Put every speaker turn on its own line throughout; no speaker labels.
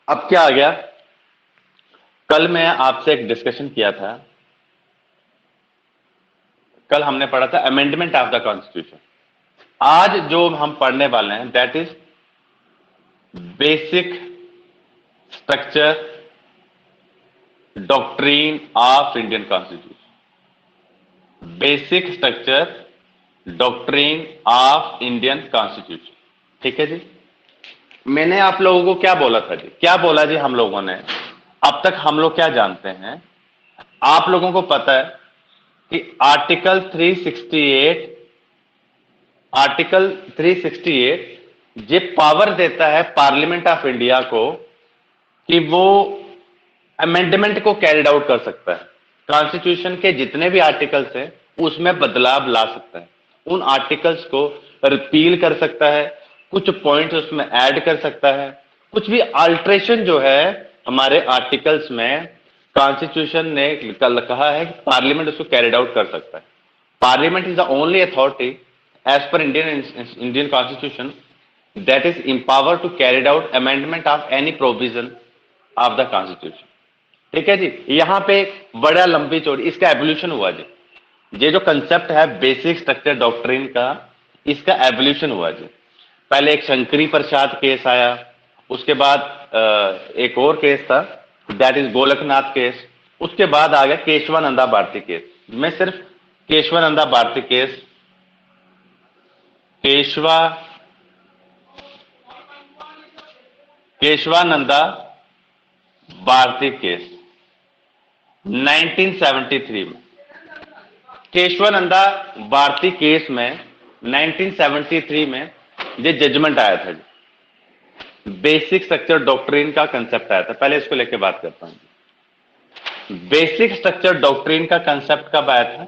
अब क्या आ गया, कल मैं आपसे एक डिस्कशन किया था, कल हमने पढ़ा था अमेंडमेंट ऑफ द कॉन्स्टिट्यूशन। आज जो हम पढ़ने वाले हैं that is basic structure doctrine of Indian constitution. Basic structure doctrine of Indian constitution. ठीक है जी। मैंने आप लोगों को क्या बोला था जी, क्या बोला जी हम लोगों ने? अब तक हम लोग क्या जानते हैं, आप लोगों को पता है कि आर्टिकल 368, आर्टिकल 368 ये पावर देता है पार्लियामेंट ऑफ इंडिया को कि वो अमेंडमेंट को कैरिड आउट कर सकता है। कॉन्स्टिट्यूशन के जितने भी आर्टिकल्स हैं उसमें बदलाव ला सकता है, उन आर्टिकल्स को रिपील कर सकता है, कुछ पॉइंट्स उसमें ऐड कर सकता है, कुछ भी अल्ट्रेशन जो है हमारे आर्टिकल्स में कॉन्स्टिट्यूशन ने कहा है कि पार्लियामेंट उसको कैरिड आउट कर सकता है। Parliament is the only authority as per Indian constitution that is empowered to carry out amendment of any provision of the constitution। ठीक है जी। यहां पे बड़ा लंबी चौड़ी इसका एवोल्यूशन हुआ जी। ये जो कंसेप्ट है बेसिक स्ट्रक्चर डॉक्ट्रिन का, इसका एवोल्यूशन हुआ जी। पहले एक शंकरी प्रसाद केस आया, उसके बाद एक और केस था दैट इज गोलकनाथ केस, उसके बाद आ गया केशवानंदा भारती केस। मैं सिर्फ केशवानंदा भारती केस, केशवानंदा भारती केस 1973 में, केशवानंदा भारती केस में 1973 में ये जजमेंट आया था जी। बेसिक स्ट्रक्चर डॉक्ट्रिन का कंसेप्ट आया था। पहले इसको लेके बात करता हूं। बेसिक स्ट्रक्चर डॉक्ट्रिन का कंसेप्ट कब आया था?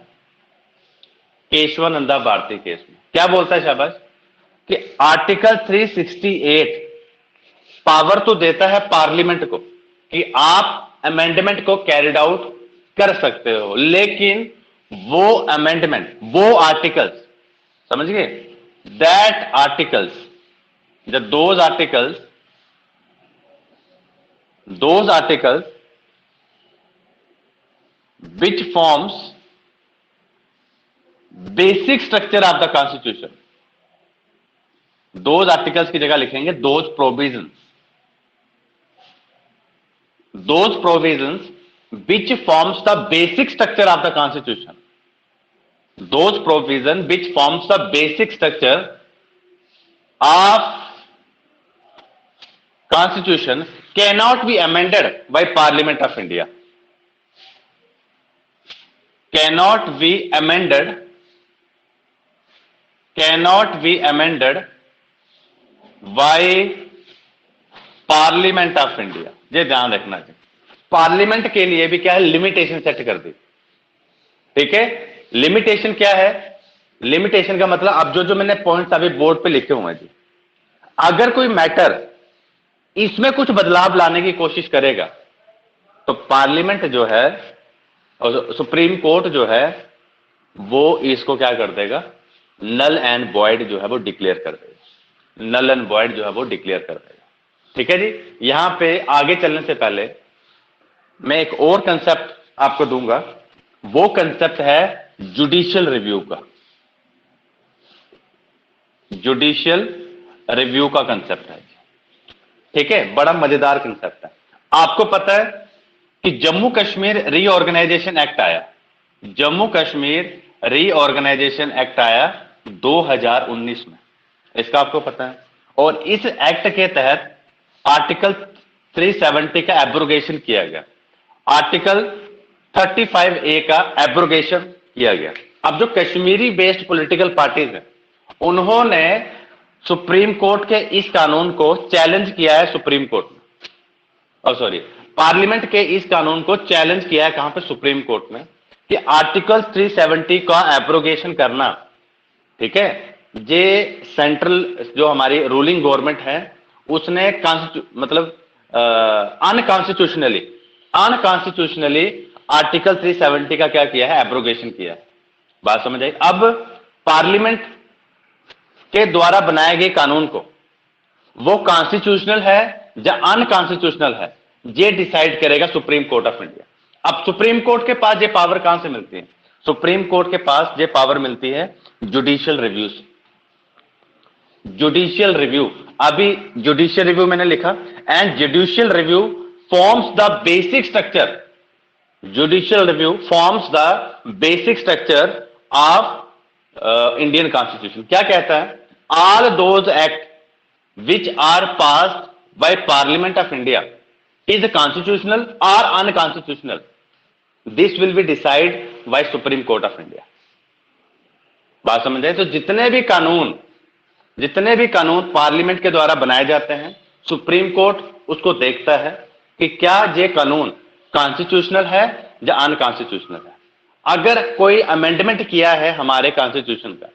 केशवानंदा भारती केस में। क्या बोलता है शाबाश कि आर्टिकल 368 पावर तो देता है पार्लियामेंट को कि आप अमेंडमेंट को कैरिड आउट कर सकते हो, लेकिन वो अमेंडमेंट, वो आर्टिकल्स, समझ गए, दैट आर्टिकल्स, जब those articles which forms basic structure of the constitution, those articles की जगह लिखेंगे those provisions, those provisions which forms the basic structure of the constitution, those provisions which forms the basic structure of constitution cannot be amended by parliament of India, cannot be amended by parliament of India. ये ध्यान रखना चाहिए। Parliament के लिए भी क्या है, limitation set कर दी। ठीक है, लिमिटेशन क्या है? लिमिटेशन का मतलब अब जो मैंने पॉइंट्स अभी बोर्ड पे लिखे हुए हैं जी, अगर कोई मैटर इसमें कुछ बदलाव लाने की कोशिश करेगा तो पार्लियामेंट जो है और सुप्रीम कोर्ट जो है वो इसको क्या कर देगा, नल एंड वॉइड जो है वो डिक्लेयर कर देगा, नल एंड वॉइड जो है वो डिक्लेयर कर देगा। ठीक है जी। यहां पे आगे चलने से पहले मैं एक और कंसेप्ट आपको दूंगा, वो कंसेप्ट है जुडिशियल रिव्यू का। जुडिशियल रिव्यू का कंसेप्ट है। ठीक है, बड़ा मजेदार कंसेप्ट है। आपको पता है कि जम्मू कश्मीर रीऑर्गेनाइजेशन एक्ट आया, जम्मू कश्मीर रीऑर्गेनाइजेशन एक्ट आया 2019 में, इसका आपको पता है। और इस एक्ट के तहत आर्टिकल 370 का एब्रोगेशन किया गया, आर्टिकल 35A का एब्रोगेशन किया गया। अब जो कश्मीरी बेस्ड पॉलिटिकल पार्टीज हैं उन्होंने सुप्रीम कोर्ट के इस कानून को चैलेंज किया है सुप्रीम कोर्ट में, और सॉरी पार्लियामेंट के इस कानून को चैलेंज किया है कहां पे, सुप्रीम कोर्ट में, कि आर्टिकल 370 का एब्रोगेशन करना, ठीक है, ये सेंट्रल जो हमारी रूलिंग गवर्नमेंट है उसने मतलब अनकॉन्स्टिट्यूशनली आर्टिकल 370 का क्या किया है, एब्रोगेशन किया है। बात समझ आई? अब पार्लियामेंट के द्वारा बनाए गए कानून को वो कॉन्स्टिट्यूशनल है या अनकॉन्स्टिट्यूशनल है, ये डिसाइड करेगा सुप्रीम कोर्ट ऑफ इंडिया। अब सुप्रीम कोर्ट के पास ये पावर कहां से मिलती है? सुप्रीम कोर्ट के पास ये पावर मिलती है जुडिशियल रिव्यू से। जुडिशियल रिव्यू, अभी जुडिशियल रिव्यू मैंने लिखा, and judicial review forms the basic structure, judicial review forms the basic structure of Indian constitution. क्या कहता है? All those act which are passed by Parliament of India is constitutional or unconstitutional. This will be decided by Supreme Court of India. बात समझ आए? तो जितने भी कानून पार्लियामेंट के द्वारा बनाए जाते हैं, सुप्रीम कोर्ट उसको देखता है कि क्या ये कानून कॉन्स्टिट्यूशनल है या अनकॉन्स्टिट्यूशनल है। अगर कोई अमेंडमेंट किया है हमारे कॉन्स्टिट्यूशन का,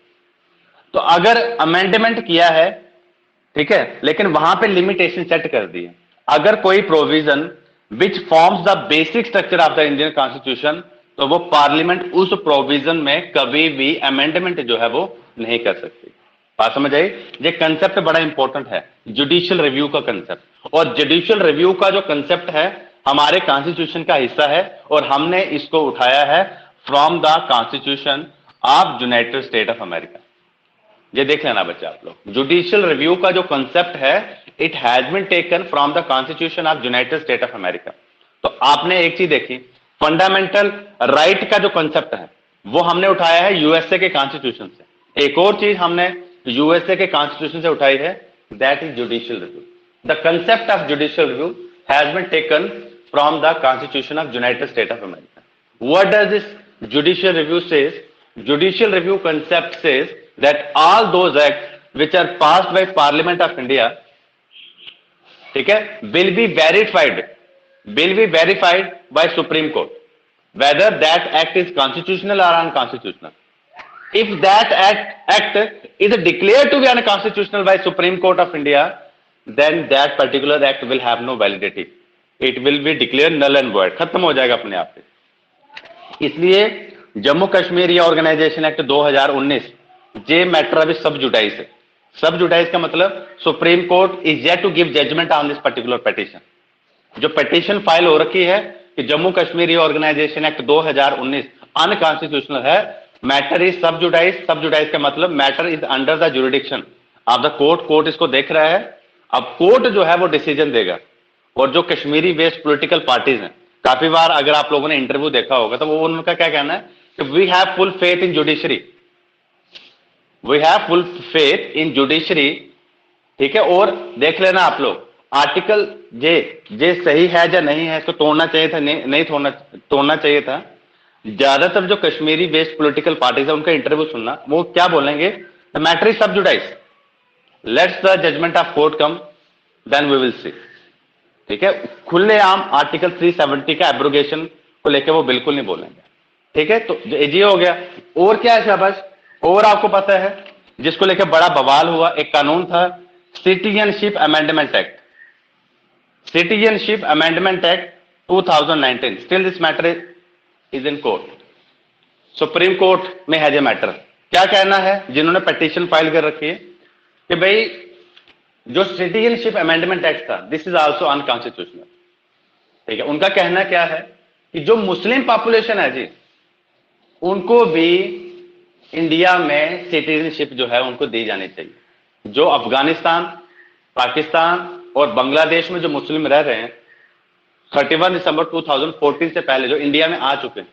तो अगर अमेंडमेंट किया है, ठीक है, लेकिन वहां पे लिमिटेशन सेट कर दी है, अगर कोई provision which forms the basic structure of the Indian constitution, तो वो पार्लियामेंट उस प्रोविजन में कभी भी अमेंडमेंट जो है वो नहीं कर सकती। बात समझ आई? ये कंसेप्ट बड़ा इंपॉर्टेंट है, जुडिशियल रिव्यू का कंसेप्ट। और जुडिशियल रिव्यू का जो कंसेप्ट है हमारे कॉन्स्टिट्यूशन का हिस्सा है, और हमने इसको उठाया है from the constitution of United State of America. ये देख लेना बच्चे आप लोग, जुडिशियल रिव्यू का जो कंसेप्ट है it has been taken from the constitution of United State of America. तो आपने एक चीज देखी, फंडामेंटल राइट का जो कंसेप्ट है वो हमने उठाया है यूएसए के कॉन्स्टिट्यूशन से। एक और चीज हमने यूएसए के कॉन्स्टिट्यूशन से उठाई है, that is judicial review. The concept of judicial review has been taken from the constitution of United State of America. What does this judicial review says? Judicial review concept says that all those acts which are passed by Parliament of India, ठीक है, will be verified by Supreme Court whether that act is constitutional or unconstitutional. If that act is declared to be unconstitutional by Supreme Court of India, then that particular act will have no validity. It will be declared null and void, खत्म हो जाएगा अपने आप पे। इसलिए Jammu Kashmir organisation act 2019 जे matter अभी sub judice है। सब जुडाइज का मतलब supreme court is yet to give judgement on this particular petition. जो पिटीशन फाइल हो रखी है कि Jammu Kashmir organisation act 2019 unconstitutional है, matter is sub judice. Sub judice का मतलब matter is under the jurisdiction of the court. Court इसको देख रहा है, अब कोर्ट जो है वो डिसीजन देगा। और जो कश्मीरी बेस्ड पॉलिटिकल पार्टीज हैं, काफी बार अगर आप लोगों ने इंटरव्यू देखा होगा तो वो उनका क्या कहना है कि we have full faith in judiciary, we have full faith in judiciary, ठीक है। और देख लेना आप लोग, आर्टिकल जे सही है या नहीं है, इसको तोड़ना चाहिए था, नहीं तोड़ना चाहिए था। ज्यादातर जो कश्मीरी बेस्ड पॉलिटिकल पार्टीज है उनका इंटरव्यू सुनना, वो क्या बोलेंगे, the matter is sub judice, let's the judgement of court come then we will see, ठीक है। खुलेआम आर्टिकल 370 का एब्रोगेशन को लेके वो बिल्कुल नहीं बोलेंगे, ठीक है। तो ये हो गया। और क्या है शाबाश, और आपको पता है जिसको लेके बड़ा बवाल हुआ, एक कानून था citizenship amendment act, citizenship amendment act 2019। Still this matter is in court, supreme court में है ये मैटर। क्या कहना है जिन्होंने पिटीशन फाइल कर रखी है कि भाई जो सिटीजनशिप अमेंडमेंट एक्ट था दिस इज आल्सो अनकॉन्स्टिट्यूशनल, ठीक है। उनका कहना क्या है कि जो मुस्लिम पॉपुलेशन है जी, उनको भी इंडिया में सिटीजनशिप जो है उनको दी जानी चाहिए। जो अफगानिस्तान, पाकिस्तान और बांग्लादेश में जो मुस्लिम रह रहे हैं 31 दिसंबर 2014 से पहले जो इंडिया में आ चुके हैं,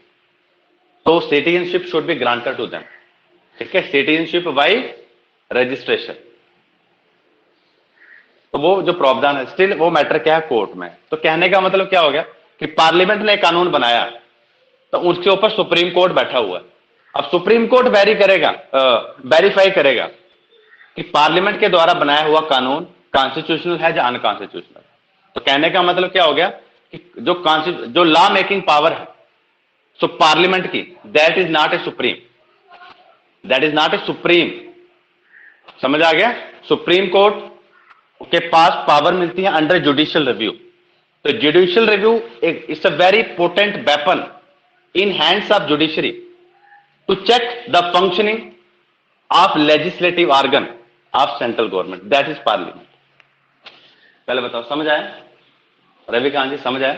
तो citizenship should be granted to them, ठीक है, सिटीजनशिप बाय रजिस्ट्रेशन। तो वो जो प्रावधान है स्टिल वो मैटर क्या है कोर्ट में। तो कहने का मतलब क्या हो गया कि पार्लियामेंट ने कानून बनाया तो उसके ऊपर सुप्रीम कोर्ट बैठा हुआ है। अब सुप्रीम कोर्ट वेरीफाई करेगा कि पार्लियामेंट के द्वारा बनाया हुआ कानून कॉन्स्टिट्यूशनल है या अनकॉन्स्टिट्यूशनल। तो कहने का मतलब क्या हो गया कि जो लॉ मेकिंग पावर है सो पार्लियामेंट की, that is not a supreme, that is not a supreme. समझ आ गया? सुप्रीम कोर्ट के पास पावर मिलती है अंडर जुडिशियल रिव्यू। तो judicial review it's a very potent weapon in hands of judiciary to check the functioning of legislative organ of central government, that is parliament. पहले बताओ, समझ आया? रविकांत जी समझ आया?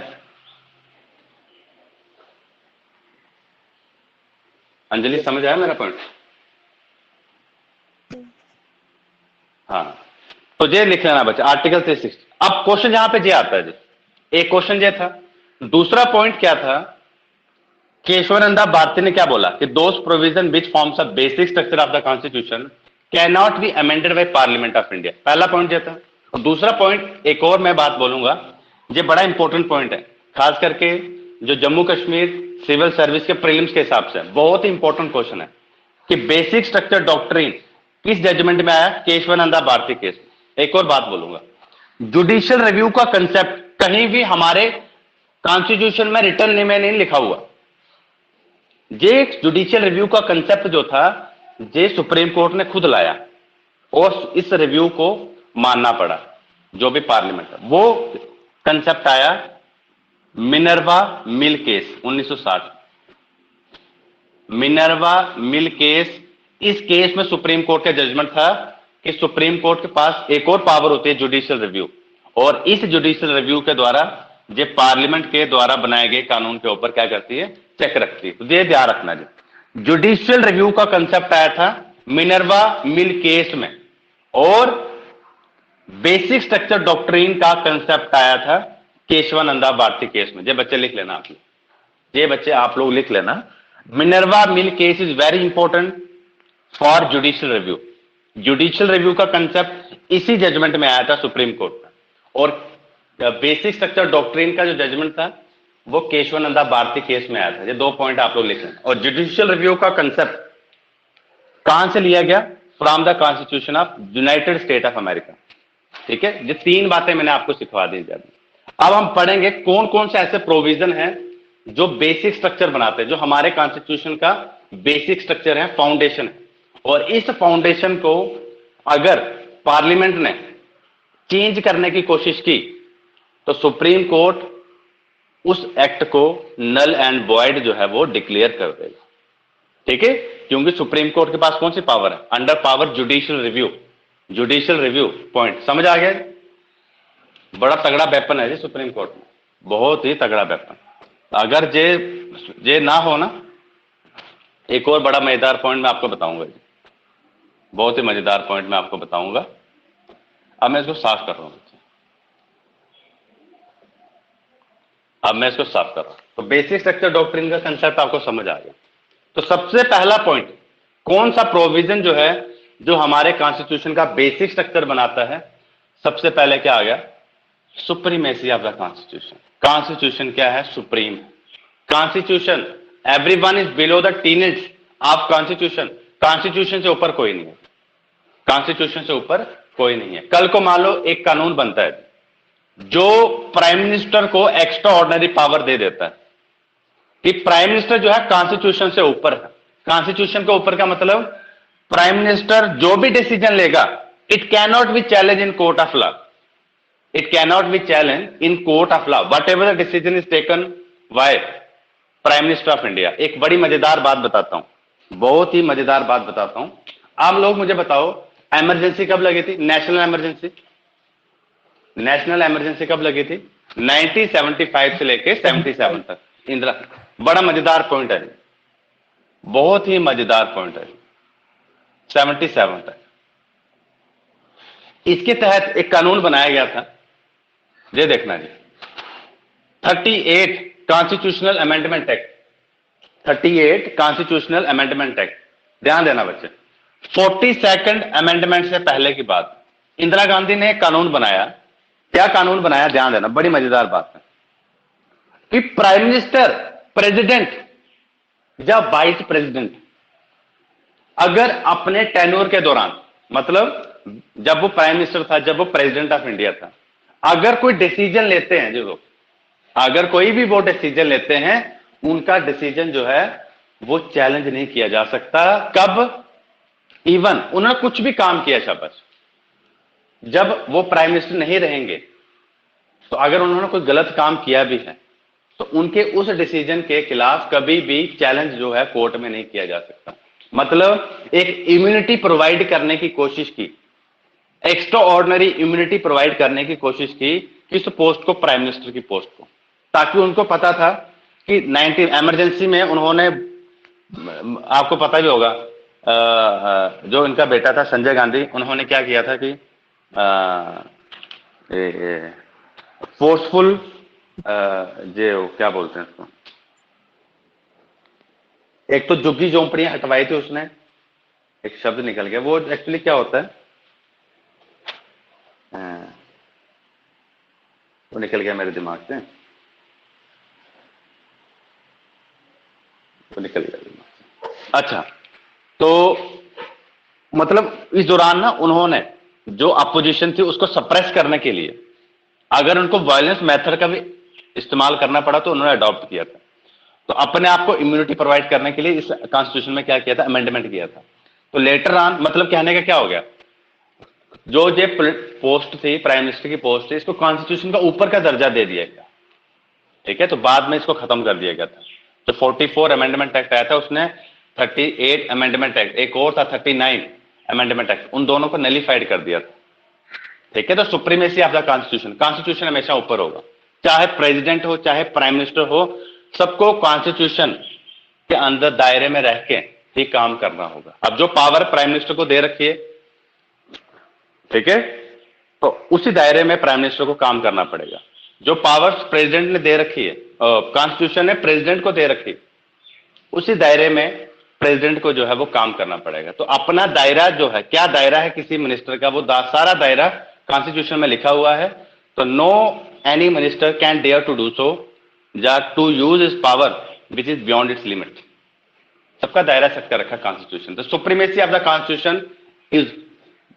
अंजलि समझ आया मेरा पॉइंट? हाँ, तो ये लिख लेना बच्चा, आर्टिकल 360। अब क्वेश्चन यहां पे जे आता है जी, एक क्वेश्चन ये था। दूसरा पॉइंट क्या था, केशवानंदा भारती ने क्या बोला कि those provision which forms a basic structure of the constitution can not be amended by Parliament of India. पहला पॉइंट ये था। और दूसरा पॉइंट एक और मैं बात बोलूंगा, ये बड़ा इंपॉर्टेंट पॉइंट है, खास करके जो जम्मू कश्मीर सिविल सर्विस के प्रीलिम्स के हिसाब से बहुत ही इंपॉर्टेंट क्वेश्चन है कि बेसिक स्ट्रक्चर डॉक्ट्रिन किस जजमेंट में आया, केशवानंदा भारती केस में। एक और बात बोलूंगा, जुडिशियल रिव्यू का कंसेप्ट कहीं भी हमारे कॉन्स्टिट्यूशन में रिटर्न में नहीं लिखा हुआ। ये जुडिशियल रिव्यू का कंसेप्ट जो था, ये सुप्रीम कोर्ट ने खुद लाया और इस रिव्यू को मानना पड़ा। जो भी पार्लियामेंट है, वो कंसेप्ट आया Minerva Mill case 1960। Minerva Mill case, इस केस में सुप्रीम कोर्ट का जजमेंट था कि सुप्रीम कोर्ट के पास एक और पावर होती है, जुडिशियल रिव्यू, और इस जुडिशियल रिव्यू के द्वारा ये पार्लियामेंट के द्वारा बनाए गए कानून के ऊपर क्या करती है, चेक रखती है। तो ये ध्यान रखना जी, जुडिशियल रिव्यू का कंसेप्ट आया था मिनर्वा मिल केस में, और बेसिक स्ट्रक्चर डॉक्ट्रिन का कंसेप्ट आया था केशवानंदा भारती केस में। ये बच्चे लिख लेना, आप ये बच्चे आप लोग लिख लेना, Minerva Mill case is very important for judicial review. Judicial review का कंसेप्ट इसी जजमेंट में आया था सुप्रीम कोर्ट में, और बेसिक स्ट्रक्चर डॉक्ट्रिन का जो जजमेंट था वो केशवानंदा भारती केस में आया था। ये 2 पॉइंट आप लोग लिख लें। और जुडिशियल रिव्यू का कंसेप्ट कहां से लिया गया, from the constitution of United State of America. ठीक है, ये 3 बातें मैंने आपको सिखा दी। अब हम पढ़ेंगे कौन कौन से ऐसे प्रोविजन हैं जो बेसिक स्ट्रक्चर बनाते हैं, जो हमारे कॉन्स्टिट्यूशन का बेसिक स्ट्रक्चर है, फाउंडेशन है। और इस फाउंडेशन को अगर पार्लियामेंट ने चेंज करने की कोशिश की तो सुप्रीम कोर्ट उस एक्ट को नल एंड वॉइड जो है वो डिक्लेयर कर देगा। ठीक है, क्योंकि सुप्रीम कोर्ट के पास कौन सी पावर है, under power judicial review. Judicial review point समझ आ गया? बड़ा तगड़ा वेपन है जी सुप्रीम कोर्ट में, बहुत ही तगड़ा वेपन। अगर जे ना हो ना, एक और बड़ा मजेदार पॉइंट मैं आपको बताऊंगा जी, बहुत ही मजेदार पॉइंट मैं आपको बताऊंगा। अब मैं इसको साफ कर रहा हूं, अब मैं इसको साफ कर रहा हूं। तो बेसिक स्ट्रक्चर डॉक्ट्रिन का कंसेप्ट आपको समझ आ गया। तो सबसे पहला पॉइंट, कौन सा प्रोविजन जो है जो हमारे कॉन्स्टिट्यूशन का बेसिक स्ट्रक्चर बनाता है, सबसे पहले क्या आ गया, supremacy of the constitution. Constitution क्या है, supreme. Constitution, everyone is below the teenage of constitution. Constitution से ऊपर कोई नहीं है, कॉन्स्टिट्यूशन से ऊपर कोई नहीं है। कल को मान लो एक कानून बनता है जो प्राइम मिनिस्टर को एक्स्ट्रा ऑर्डिनरी पावर दे देता है कि प्राइम मिनिस्टर जो है कॉन्स्टिट्यूशन से ऊपर है। कॉन्स्टिट्यूशन के ऊपर का मतलब, प्राइम मिनिस्टर जो भी डिसीजन लेगा, it can not B challenge in court of law. It can not B challenge in court of law, what ever the decision is taken by prime minister of India. एक बड़ी मजेदार बात बताता हूं, बहुत ही मजेदार बात बताता हूं। आप लोग मुझे बताओ, इमरजेंसी कब लगी थी, नेशनल इमरजेंसी? नेशनल इमरजेंसी कब लगी थी? 1975 से लेके 77 तक, इंदिरा। बड़ा मजेदार पॉइंट है, बहुत ही मजेदार पॉइंट है। 77 तक इसके तहत एक कानून बनाया गया था, ये देखना जी, 38 constitutional amendment act. 38 constitutional amendment act, ध्यान देना बच्चे। 42nd अमेंडमेंट से पहले की बात, इंदिरा गांधी ने एक कानून बनाया। क्या कानून बनाया, ध्यान देना, बड़ी मजेदार बात है कि प्राइम मिनिस्टर, प्रेसिडेंट या वाइस प्रेसिडेंट अगर अपने टेन्योर के दौरान, मतलब जब वो प्राइम मिनिस्टर था, जब वो प्रेसिडेंट ऑफ इंडिया था, अगर कोई डिसीजन लेते हैं जो लोग, अगर कोई भी वो डिसीजन लेते हैं, उनका डिसीजन जो है वो चैलेंज नहीं किया जा सकता। कब? इवन उन्होंने कुछ भी काम किया, शाबाश, जब वो प्राइम मिनिस्टर नहीं रहेंगे, तो अगर उन्होंने कोई गलत काम किया भी है तो उनके उस डिसीजन के खिलाफ कभी भी चैलेंज जो है कोर्ट में नहीं किया जा सकता। मतलब एक इम्यूनिटी प्रोवाइड करने की कोशिश की एक्स्ट्रा ऑर्डिनरी इम्यूनिटी प्रोवाइड करने की कोशिश की किस पोस्ट को, प्राइम मिनिस्टर की पोस्ट को, ताकि उनको पता था कि 19 इमरजेंसी में उन्होंने, आपको पता भी होगा, जो इनका बेटा था संजय गांधी, उन्होंने क्या किया था कि फोर्सफुल, जो क्या बोलते हैं उसको, एक तो झुग्गी झोंपड़ियां हटवाई थी उसने, एक शब्द निकल गया, वो एक्चुअली क्या होता है, वो निकल गया मेरे दिमाग से, वो निकल गया दिमाग से। अच्छा, तो मतलब इस दौरान ना उन्होंने जो अपोजिशन थी उसको सप्रेस करने के लिए अगर उनको वायलेंस मेथड का भी इस्तेमाल करना पड़ा तो उन्होंने अडॉप्ट किया था। तो अपने आप को इम्यूनिटी प्रोवाइड करने के लिए इस कॉन्स्टिट्यूशन में क्या किया था, अमेंडमेंट किया था। तो लेटर ऑन, मतलब कहने का क्या हो गया, जो ये पोस्ट थी, प्राइम मिनिस्टर की पोस्ट थी, इसको कॉन्स्टिट्यूशन का ऊपर का दर्जा दे दिया गया, ठीक है। तो बाद में इसको खत्म कर दिया गया था। जो 44 अमेंडमेंट एक्ट आया था उसने 38 अमेंडमेंट एक्ट, एक और था 39 अमेंडमेंट एक्ट, उन दोनों को नलिफाइड कर दिया था, ठीक है। तो supremacy of the constitution, constitution हमेशा ऊपर होगा, चाहे प्रेसिडेंट हो चाहे प्राइम मिनिस्टर हो, सबको कॉन्स्टिट्यूशन के अंदर दायरे में रह के ही काम करना होगा। अब जो पावर प्राइम मिनिस्टर को दे रखी है, ठीक है, तो उसी दायरे में प्राइम मिनिस्टर को काम करना पड़ेगा। जो पावर्स प्रेसिडेंट ने दे रखी है, कॉन्स्टिट्यूशन ने प्रेसिडेंट को दे रखी, उसी दायरे में प्रेसिडेंट को जो है वो काम करना पड़ेगा। तो अपना दायरा जो है, क्या दायरा है किसी मिनिस्टर का, वो सारा दायरा कॉन्स्टिट्यूशन में लिखा हुआ है। तो no any minister can dare to do so, या to use is power which is beyond its limit. सबका दायरा सेट कर रखा constitution. The supremacy of the constitution is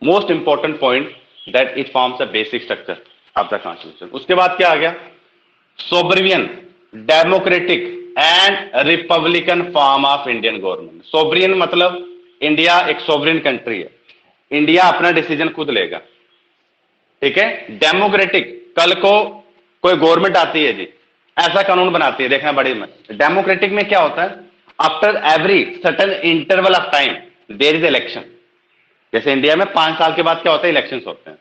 most important point that it forms the basic structure of the constitution. उसके बाद क्या आ गया, sovereign, democratic and republican form of Indian government. Sovereign मतलब इंडिया एक सोवरियन कंट्री है, इंडिया अपना डिसीजन खुद लेगा, ठीक है। डेमोक्रेटिक, कल को कोई गवर्नमेंट आती है जी, ऐसा कानून बनाती है, देखना बड़ी में। डेमोक्रेटिक में क्या होता है, after every certain interval of time there is election. जैसे इंडिया में 5 साल के बाद क्या होता है, इलेक्शन होते हैं।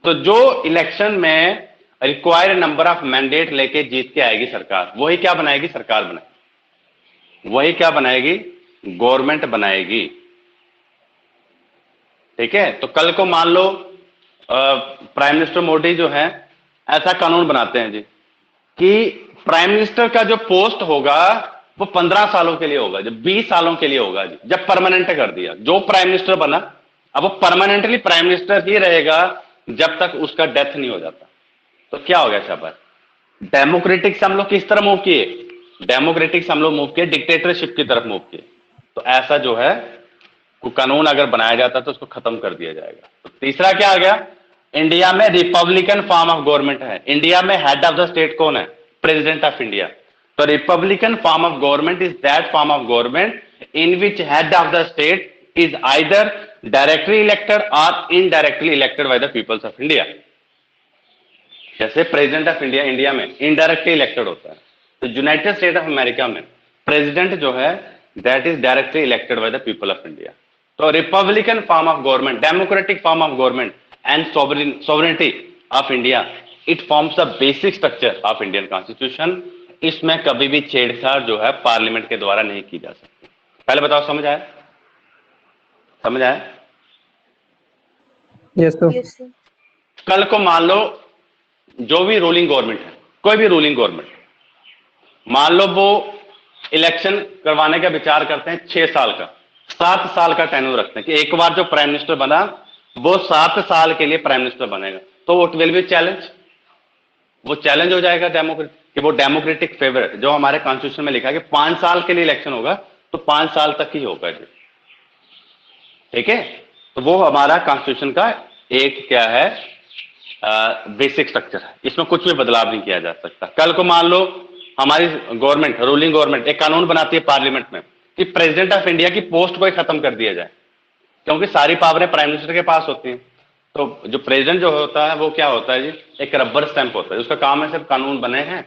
तो जो इलेक्शन में रिक्वायर्ड नंबर ऑफ मैंडेट लेके जीत के आएगी सरकार, वही क्या बनाएगी, सरकार बनाएगी, वही क्या बनाएगी, गवर्नमेंट बनाएगी, ठीक है। तो कल को मान लो प्राइम मिनिस्टर मोदी जो है ऐसा कानून बनाते हैं जी कि प्राइम मिनिस्टर का जो पोस्ट होगा वो 15 सालों के लिए होगा, जब 20 सालों के लिए होगा जी, जब परमानेंट कर दिया, जो प्राइम मिनिस्टर बना अब वो परमानेंटली प्राइम मिनिस्टर ही रहेगा जब तक उसका डेथ नहीं हो जाता। तो क्या हो गया शाबाश, डेमोक्रेटिक से हम लोग किस तरह मूव किए, डेमोक्रेटिक से हम लोग मूव किए डिक्टेटरशिप की तरफ मूव किए। तो ऐसा जो है कानून अगर बनाया जाता तो उसको खत्म कर दिया जाएगा। तो तीसरा क्या आ गया, इंडिया में रिपब्लिकन फॉर्म ऑफ गवर्नमेंट है। इंडिया में हेड ऑफ द स्टेट कौन है, प्रेसिडेंट ऑफ इंडिया। तो republican form of government is that form of government in which head of the state is either directly elected or indirectly elected by the peoples of India. जैसे president of India, India में indirectly elected होता है, तो United State of America में president जो है that is directly elected by the people of India. तो republican form of government, democratic form of government and sovereignty of India, it forms the basic structure of Indian constitution. इसमें कभी भी छेड़छाड़ जो है पार्लियामेंट के द्वारा नहीं की जा सकती। पहले बताओ, समझ आया, समझ आया?
Yes sir.
कल को मान लो जो भी रूलिंग गवर्नमेंट है, कोई भी रूलिंग गवर्नमेंट, मान लो वो इलेक्शन करवाने का विचार करते हैं 6 साल का, 7 साल का टेन्योर रखते हैं कि एक बार जो प्राइम मिनिस्टर बना वो 7 साल के लिए प्राइम मिनिस्टर बनेगा, तो वो विल बी चैलेंज, वो चैलेंज हो जाएगा डेमोक्रेट कि वो डेमोक्रेटिक फेवरेट जो हमारे कॉन्स्टिट्यूशन में लिखा है कि 5 साल के लिए इलेक्शन होगा तो 5 साल तक ही होगा जी, ठीक है। तो वो हमारा कॉन्स्टिट्यूशन का एक क्या है, बेसिक स्ट्रक्चर है, इसमें कुछ भी बदलाव नहीं किया जा सकता। कल को मान लो हमारी गवर्नमेंट, रूलिंग गवर्नमेंट एक कानून बनाती है पार्लियामेंट में कि प्रेसिडेंट ऑफ इंडिया की पोस्ट को ही खत्म कर दिया जाए, क्योंकि सारी पावरें प्राइम मिनिस्टर के पास होती हैं। तो जो प्रेसिडेंट जो होता है वो क्या होता है जी, एक रबर स्टैंप होता है, उसका काम है सिर्फ कानून बने हैं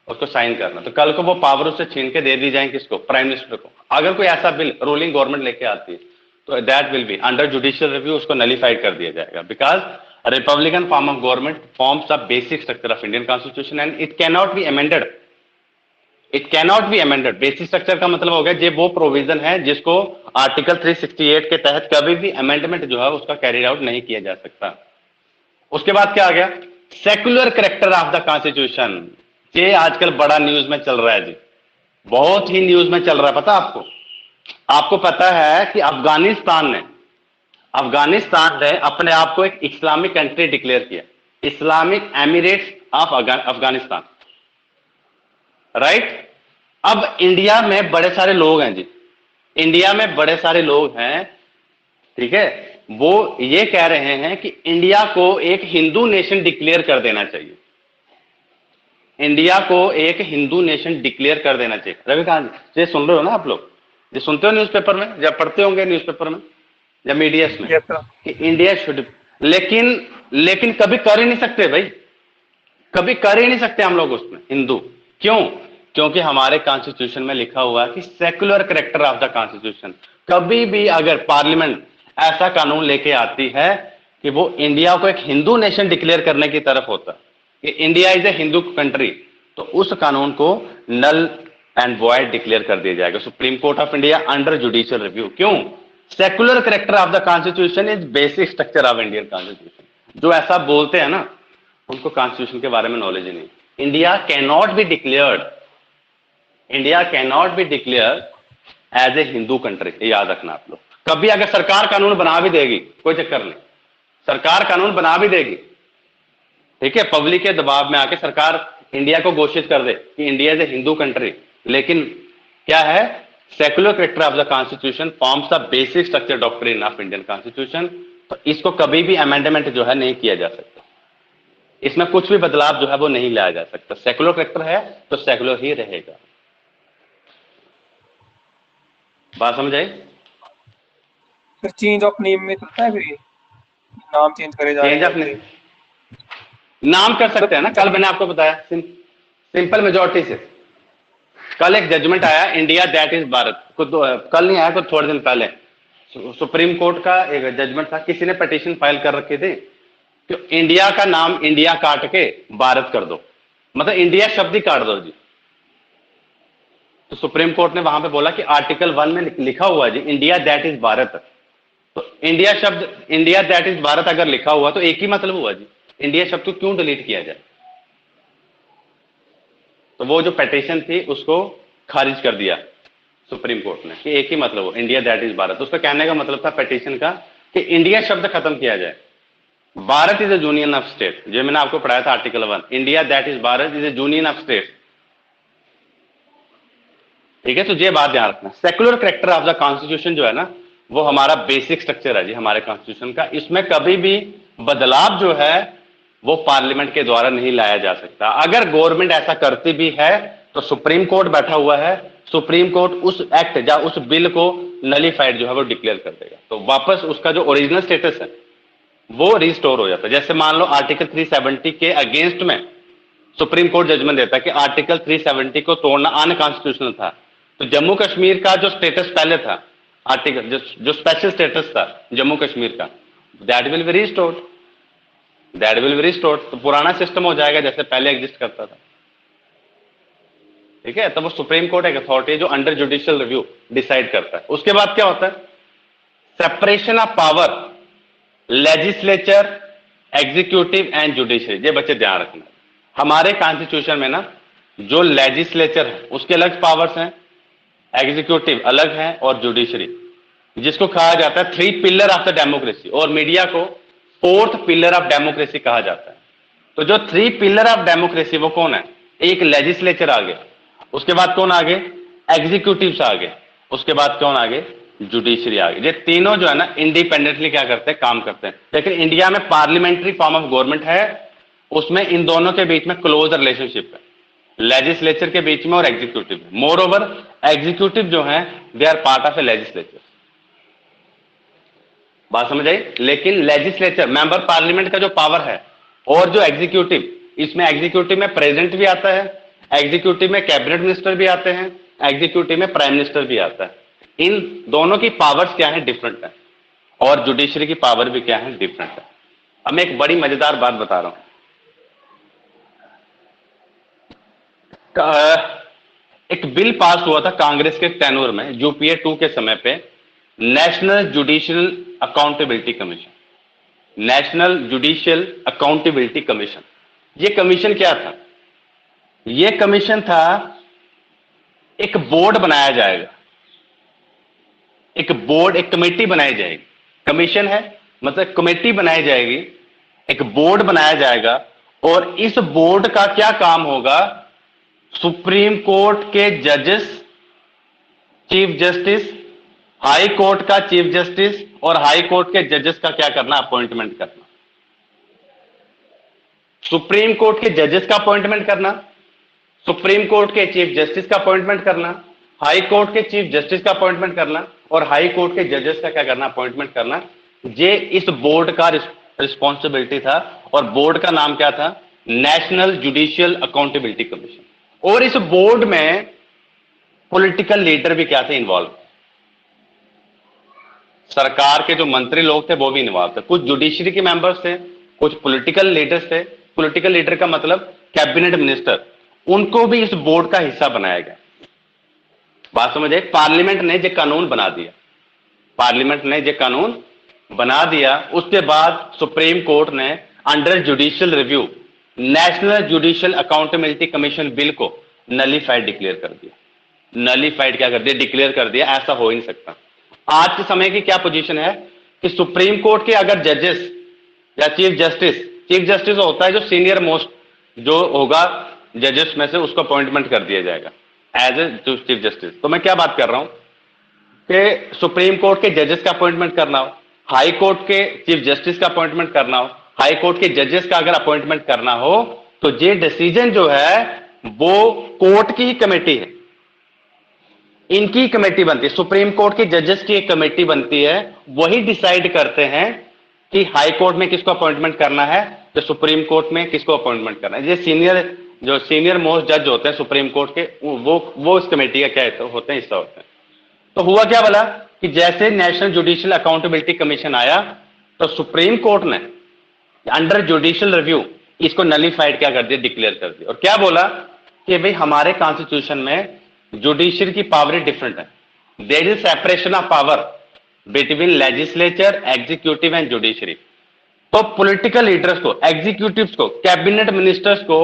उसको साइन करना। तो कल को वो पावर उससे छीन के दे दी जाए किसको, प्राइम मिनिस्टर को। अगर कोई ऐसा बिल रूलिंग गवर्नमेंट लेके आती है तो that will be under judicial review, उसको नलीफाइड कर दिया जाएगा, because Republican form of government forms the basic structure of Indian constitution and it can not be amended, it can not be amended. Basic structure का मतलब हो गया ये वो प्रोविजन है जिसको आर्टिकल 368 के तहत कभी भी अमेंडमेंट जो है उसका कैरिड आउट नहीं किया जा सकता। उसके बाद क्या आ गया, secular character of the constitution. ये आजकल बड़ा न्यूज में चल रहा है जी, बहुत ही न्यूज में चल रहा है, पता आपको? आपको पता है कि अफगानिस्तान ने अपने आप को एक इस्लामिक कंट्री डिक्लेयर किया, Islamic Emirates of Afghanistan, right? अब इंडिया में बड़े सारे लोग हैं जी, इंडिया में बड़े सारे लोग हैं, ठीक है, वो ये कह रहे हैं कि इंडिया को एक हिंदू नेशन डिक्लेयर कर देना चाहिए, इंडिया को एक हिंदू नेशन डिक्लेयर कर देना चाहिए। रविकांत जी, ये सुन रहे हो ना आप लोग? ये सुनते हो न्यूज़पेपर में, या पढ़ते होंगे न्यूज़पेपर में या मीडिया में कि इंडिया शुड, लेकिन कभी कर ही नहीं सकते भाई, कभी कर ही नहीं सकते हम लोग उसमें हिंदू। क्यों? क्योंकि हमारे कॉन्स्टिट्यूशन में लिखा हुआ है कि secular character of the constitution. कभी भी अगर पार्लियामेंट ऐसा कानून लेके आती है कि वो इंडिया को एक हिंदू नेशन डिक्लेयर करने की तरफ होता है कि India is A Hindu country, तो उस कानून को नल एंड वॉइड डिक्लेयर कर दिया जाएगा Supreme Court of India under judicial review. क्यों? Secular character of the constitution is basic structure of Indian constitution. जो ऐसा बोलते हैं ना, उनको कॉन्स्टिट्यूशन के बारे में नॉलेज ही नहीं। India can not be declared, India can not be declare as a Hindu country, ये याद रखना आप लोग। कभी अगर सरकार कानून बना भी देगी, कोई चक्कर नहीं, सरकार कानून बना भी देगी, ठीक है, पब्लिक के दबाव में आके सरकार इंडिया को घोषित कर दे कि India is A Hindu country, लेकिन क्या है, secular character of the constitution forms the basic structure doctrine of Indian constitution. तो इसको कभी भी अमेंडमेंट जो है नहीं किया जा सकता, इसमें कुछ भी बदलाव जो है वो नहीं लाया जा सकता। सेक्युलर कैरेक्टर है तो सेक्युलर ही रहेगा। बात समझ आई?
फिर चेंज ऑफ नेम में चलता है, फिर ये नाम चेंज करे जा
चेंज ऑफ नेम नाम कर सकते हैं ना, कल मैंने आपको बताया सिंपल मेजोरिटी से। कल एक जजमेंट आया, इंडिया दैट इज भारत, कल नहीं आया तो थोड़े दिन पहले सुप्रीम कोर्ट का एक जजमेंट था, किसी ने पिटीशन फाइल कर रखे थे कि इंडिया का नाम इंडिया काट के भारत कर दो, मतलब इंडिया शब्द ही काट दो जी। तो सुप्रीम कोर्ट ने वहां पे बोला कि आर्टिकल 1 में लिखा हुआ जी इंडिया दैट इज भारत, तो इंडिया शब्द, इंडिया दैट इज भारत अगर लिखा हुआ तो एक ही मतलब हुआ जी, इंडिया शब्द को क्यों डिलीट किया जाए? तो वो जो पिटीशन थी उसको खारिज कर दिया सुप्रीम कोर्ट ने कि एक ही मतलब हो, इंडिया दैट इज भारत। उसका कहने का मतलब था पिटीशन का कि इंडिया शब्द खत्म किया जाए, Bharat is A union of state, जो मैंने आपको पढ़ाया था article 1, India that is Bharat is A union of state, ठीक है। तो ये बात ध्यान रखना, secular character of the constitution जो है ना, वो हमारा बेसिक स्ट्रक्चर है जी हमारे कॉन्स्टिट्यूशन का। इसमें कभी भी बदलाव जो है वो पार्लियामेंट के द्वारा नहीं लाया जा सकता। अगर गवर्नमेंट ऐसा करती भी है तो सुप्रीम कोर्ट बैठा हुआ है, सुप्रीम कोर्ट उस एक्ट या उस बिल को नलीफाइड जो है वो डिक्लेयर कर देगा, तो वापस उसका जो ओरिजिनल स्टेटस है वो रिस्टोर हो जाता है। जैसे मान लो आर्टिकल 370 के अगेंस्ट में सुप्रीम कोर्ट जजमेंट देता है कि आर्टिकल 370 को तोड़ना अनकॉन्स्टिट्यूशनल था, तो जम्मू कश्मीर का जो स्टेटस पहले था, आर्टिकल जो स्पेशल स्टेटस था जम्मू कश्मीर का, that will be restored, that will be restored. तो पुराना सिस्टम हो जाएगा जैसे पहले एग्जिस्ट करता था, ठीक है। तो वो सुप्रीम कोर्ट एक अथॉरिटी है जो अंडर जुडिशियल रिव्यू डिसाइड करता है। उसके बाद क्या होता है, separation of power, legislature, executive and judiciary. ये बच्चे ध्यान रखना, हमारे कॉन्स्टिट्यूशन में ना जो लेजिस्लेचर है उसके अलग पावर्स हैं, एग्जीक्यूटिव अलग है, और जुडिशरी जिसको कहा जाता है 3 पिलर ऑफ द डेमोक्रेसी, और मीडिया को 4th पिलर ऑफ डेमोक्रेसी कहा जाता है। तो जो 3 पिलर ऑफ डेमोक्रेसी वो कौन है, एक लेजिस्लेचर आ गया, उसके बाद कौन आगे, एग्जीक्यूटिव आ गए, उसके बाद कौन आगे, जुडिशरी आ गई। ये तीनों जो है ना इंडिपेंडेंटली क्या करते हैं, काम करते हैं। लेकिन इंडिया में पार्लियामेंट्री फॉर्म ऑफ गवर्नमेंट है, उसमें इन दोनों के बीच में क्लोज रिलेशनशिप है, लेजिस्लेचर के बीच में और एग्जीक्यूटिव में। मोर ओवर एग्जीक्यूटिव जो है they are part of a legislature. बात समझ आई? लेकिन लेजिस्लेचर मेंबर पार्लियामेंट का जो पावर है, और जो एग्जीक्यूटिव, इसमें एग्जीक्यूटिव में प्रेसिडेंट भी आता है, एग्जीक्यूटिव में कैबिनेट मिनिस्टर भी आते हैं, एग्जीक्यूटिव में प्राइम मिनिस्टर भी आता है। इन दोनों की पावर्स क्या है, डिफरेंट है, और जुडिशरी की पावर भी क्या है, डिफरेंट है। अब मैं एक बड़ी मजेदार बात बता रहा हूं। एक बिल पास हुआ था कांग्रेस के टेन्योर में, यूपीए 2 के समय पे, national judicial accountability commission. National judicial accountability commission, ये कमीशन क्या था? ये कमीशन था, एक बोर्ड बनाया जाएगा, एक बोर्ड, एक कमेटी बनाई जाएगी। कमीशन है मतलब कमेटी बनाई जाएगी, एक बोर्ड बनाया जाएगा, और इस बोर्ड का क्या काम होगा? सुप्रीम कोर्ट के जजेस, चीफ जस्टिस, हाई कोर्ट का चीफ जस्टिस और हाई कोर्ट के जजेस का क्या करना? अपॉइंटमेंट करना। सुप्रीम कोर्ट के जजेस का अपॉइंटमेंट करना, सुप्रीम कोर्ट के चीफ जस्टिस का अपॉइंटमेंट करना, हाई कोर्ट के चीफ जस्टिस का अपॉइंटमेंट करना, और हाई कोर्ट के जजेस का क्या करना? अपॉइंटमेंट करना। ये इस बोर्ड का रिस्पॉन्सिबिलिटी था, और बोर्ड का नाम क्या था? National judicial accountability commission. और इस बोर्ड में पॉलिटिकल लीडर भी क्या थे? इन्वॉल्व। सरकार के जो मंत्री लोग थे वो भी इन्वॉल्व थे, कुछ जुडिशरी के मेंबर्स थे, कुछ पॉलिटिकल लीडर्स थे। पॉलिटिकल लीडर का मतलब कैबिनेट मिनिस्टर, उनको भी इस बोर्ड का हिस्सा बनाया गया। बात समझे? पार्लियामेंट ने ये कानून बना दिया, पार्लियामेंट ने ये कानून बना दिया। उसके बाद सुप्रीम कोर्ट ने under judicial review national judicial accountability commission bill को नलीफाइड डिक्लेयर कर दिया। नलीफाइड क्या कर दिया? डिक्लेयर कर दिया। ऐसा हो ही नहीं सकता। आज के समय की क्या पोजीशन है कि सुप्रीम कोर्ट के अगर जजेस या चीफ जस्टिस होता है जो सीनियर मोस्ट जो होगा जजेस में से, उसको अपॉइंटमेंट कर दिया जाएगा एज ए चीफ जस्टिस। तो मैं क्या बात कर रहा हूं कि सुप्रीम कोर्ट के जजेस का अपॉइंटमेंट करना हो, हाई कोर्ट के चीफ जस्टिस का अपॉइंटमेंट करना हो, हाई कोर्ट के जजेस का अगर अपॉइंटमेंट करना हो, तो ये डिसीजन जो है वो कोर्ट की ही कमेटी है, इनकी कमेटी बनती है। सुप्रीम कोर्ट के जजेस की एक कमेटी बनती है, वही डिसाइड करते हैं कि हाई कोर्ट में किसको अपॉइंटमेंट करना है, तो सुप्रीम कोर्ट में किसको अपॉइंटमेंट करना है। ये सीनियर मोस्ट जज होते हैं सुप्रीम कोर्ट के, वो इस कमेटी का क्या होते हैं, हिस्सा होते हैं। तो हुआ क्या बोला कि जैसे नेशनल जुडिशियल अकाउंटेबिलिटी कमीशन आया, तो सुप्रीम कोर्ट ने अंडर जुडिशियल रिव्यू इसको नलीफाइड क्या कर दिया? डिक्लेयर कर दिया। और क्या बोला कि भाई हमारे कॉन्स्टिट्यूशन में जुडिशियल की पावर डिफरेंट है। There is separation of power between legislature, executive and judiciary. तो पॉलिटिकल लीडर्स को, एग्जीक्यूटिव्स को, कैबिनेट मिनिस्टर्स को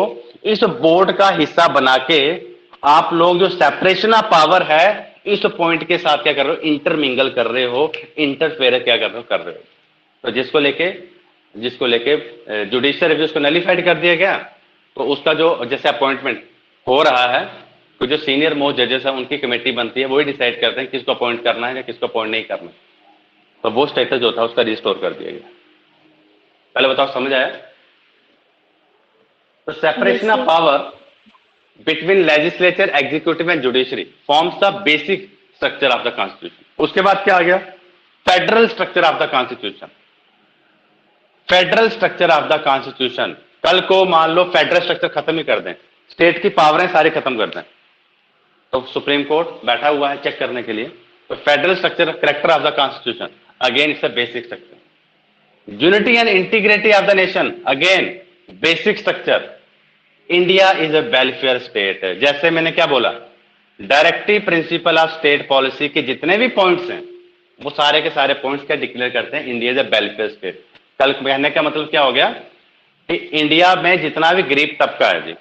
इस बोर्ड का हिस्सा बना के आप लोग जो सेपरेशन ऑफ पावर है, इस पॉइंट के साथ क्या कर रहे हो? इंटरमिंगल कर रहे हो, इंटरफेयर क्या कर रहे हो। तो जिसको लेके जुडिशियल रिव्यू को नलीफाइड कर दिया गया। तो उसका जो जैसे अपॉइंटमेंट हो रहा है, तो जो सीनियर मोस्ट जजेस है उनकी कमेटी बनती है, वही डिसाइड करते हैं किसको अपॉइंट करना है या किसको अपॉइंट नहीं करना। तो वो स्टेटस जो था उसका रिस्टोर कर दिया गया। पहले बताओ, समझ आया? तो separation of power between legislature, executive and judiciary forms the basic structure of the constitution. उसके बाद क्या आ गया? Federal structure of the constitution. Federal structure of the constitution, कल को मान लो फेडरल स्ट्रक्चर खत्म ही कर दें, स्टेट की पावरें सारी खत्म कर दें, तो सुप्रीम कोर्ट बैठा हुआ है चेक करने के लिए। तो federal structure, character of the constitution, again it's a basic structure. Unity and integrity of the nation, again basic structure. India is a welfare state. जैसे मैंने क्या बोला, directive principle of state policy के जितने भी पॉइंट्स हैं, वो सारे के सारे पॉइंट्स क्या डिक्लेयर करते हैं? India is a welfare state. कल कहने का मतलब क्या हो गया कि इंडिया में जितना भी गरीब तबका है जी,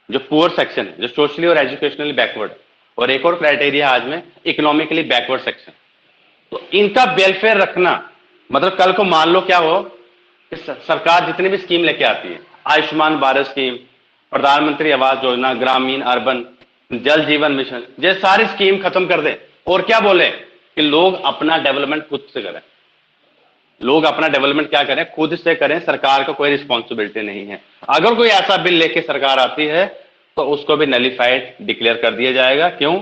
जो पुअर सेक्शन है, जो सोशली और एजुकेशनली बैकवर्ड, और एक और क्राइटेरिया आज में इकोनॉमिकली बैकवर्ड सेक्शन, तो इनका वेलफेयर रखना। मतलब कल को मान लो क्या हो कि सरकार जितनी भी स्कीम लेके आती है, आयुष्मान भारत स्कीम, प्रधानमंत्री आवास योजना, ग्रामीण अर्बन, जल जीवन मिशन, ये सारी स्कीम खत्म कर दे, और क्या बोले कि लोग अपना डेवलपमेंट खुद से करें। लोग अपना डेवलपमेंट क्या करें? खुद से करें, सरकार को कोई रिस्पॉन्सिबिलिटी नहीं है। अगर कोई ऐसा बिल लेके सरकार आती है तो उसको भी नलीफाइड डिक्लेयर कर दिया जाएगा। क्यों?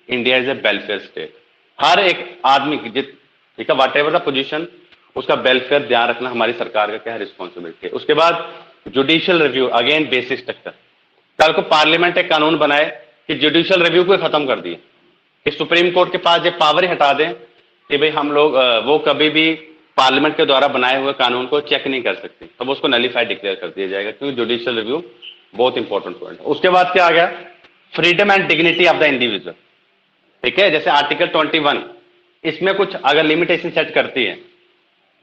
India is a welfare state. हर एक आदमी की ठीक है, वाट एवर द पोजिशन, उसका वेलफेयर ध्यान रखना हमारी सरकार का क्या है? रिस्पॉन्सिबिलिटी है। उसके बाद judicial review, again basic structure. कल को पार्लियामेंट एक कानून बनाए कि जुडिशियल रिव्यू को खत्म कर दिए, कि सुप्रीम कोर्ट के पास ये पावर ही हटा दें कि भाई हम लोग वो कभी भी पार्लियामेंट के द्वारा बनाए हुए कानून को चेक नहीं कर सकती, तो उसको नलीफाइड डिक्लेयर कर दिया जाएगा, क्योंकि जुडिशियल रिव्यू बहुत इंपॉर्टेंट पॉइंट है। उसके बाद क्या आ गया, freedom and dignity of the individual. ठीक है, जैसे आर्टिकल 21 इसमें कुछ अगर लिमिटेशन सेट करती है,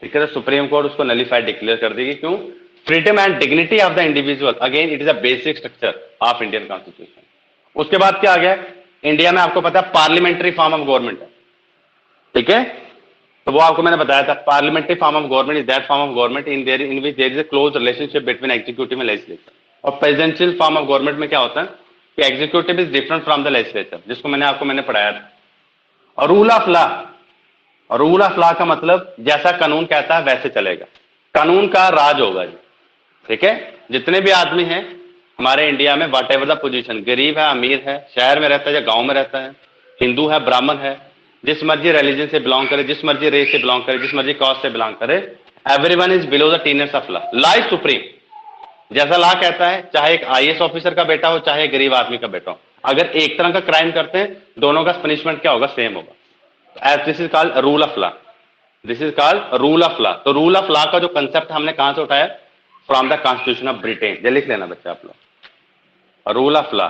ठीक है, तो सुप्रीम कोर्ट उसको नलीफाइड डिक्लेयर कर देगी। क्यों? Freedom and dignity of the individual, again it is a basic structure of Indian constitution. उसके बाद क्या आ गया, इंडिया में आपको पता है पार्लियामेंट्री फॉर्म ऑफ गवर्नमेंट है। ठीक है, तो वो आपको मैंने बताया था, parliamentary form of government is that form of government in which there is a close relationship between executive and legislature. और प्रेसिडेंशियल फॉर्म ऑफ गवर्नमेंट में क्या होता है कि executive is different from the legislature, जिसको मैंने पढ़ाया था। और रूल ऑफ लॉ, और रूल ऑफ लॉ का मतलब जैसा कानून कहता है वैसे चलेगा, कानून का राज होगा जी। ठीक है, जितने भी आदमी हैं हमारे इंडिया में, वट एवर द पोजिशन, गरीब है, अमीर है, शहर में रहता है या गांव में रहता है, हिंदू है, ब्राह्मण है, जिस मर्जी रिलीजन से बिलोंग करे, जिस मर्जी रेस से बिलोंग करे, जिस मर्जी कास्ट से बिलोंग करे, everyone is below the tenets of law. Law is supreme. जैसा लॉ कहता है, चाहे एक आईएएस ऑफिसर का बेटा हो, चाहे गरीब आदमी का बेटा हो, अगर एक तरह का क्राइम करते हैं, दोनों का पनिशमेंट क्या होगा, सेम होगा। As this is called rule of law, this is called rule of law. तो रूल ऑफ लॉ का जो कंसेप्ट हमने कहां से उठाया, from the constitution of Britain. ये लिख लेना बच्चा आप लोग, रूल ऑफ लॉ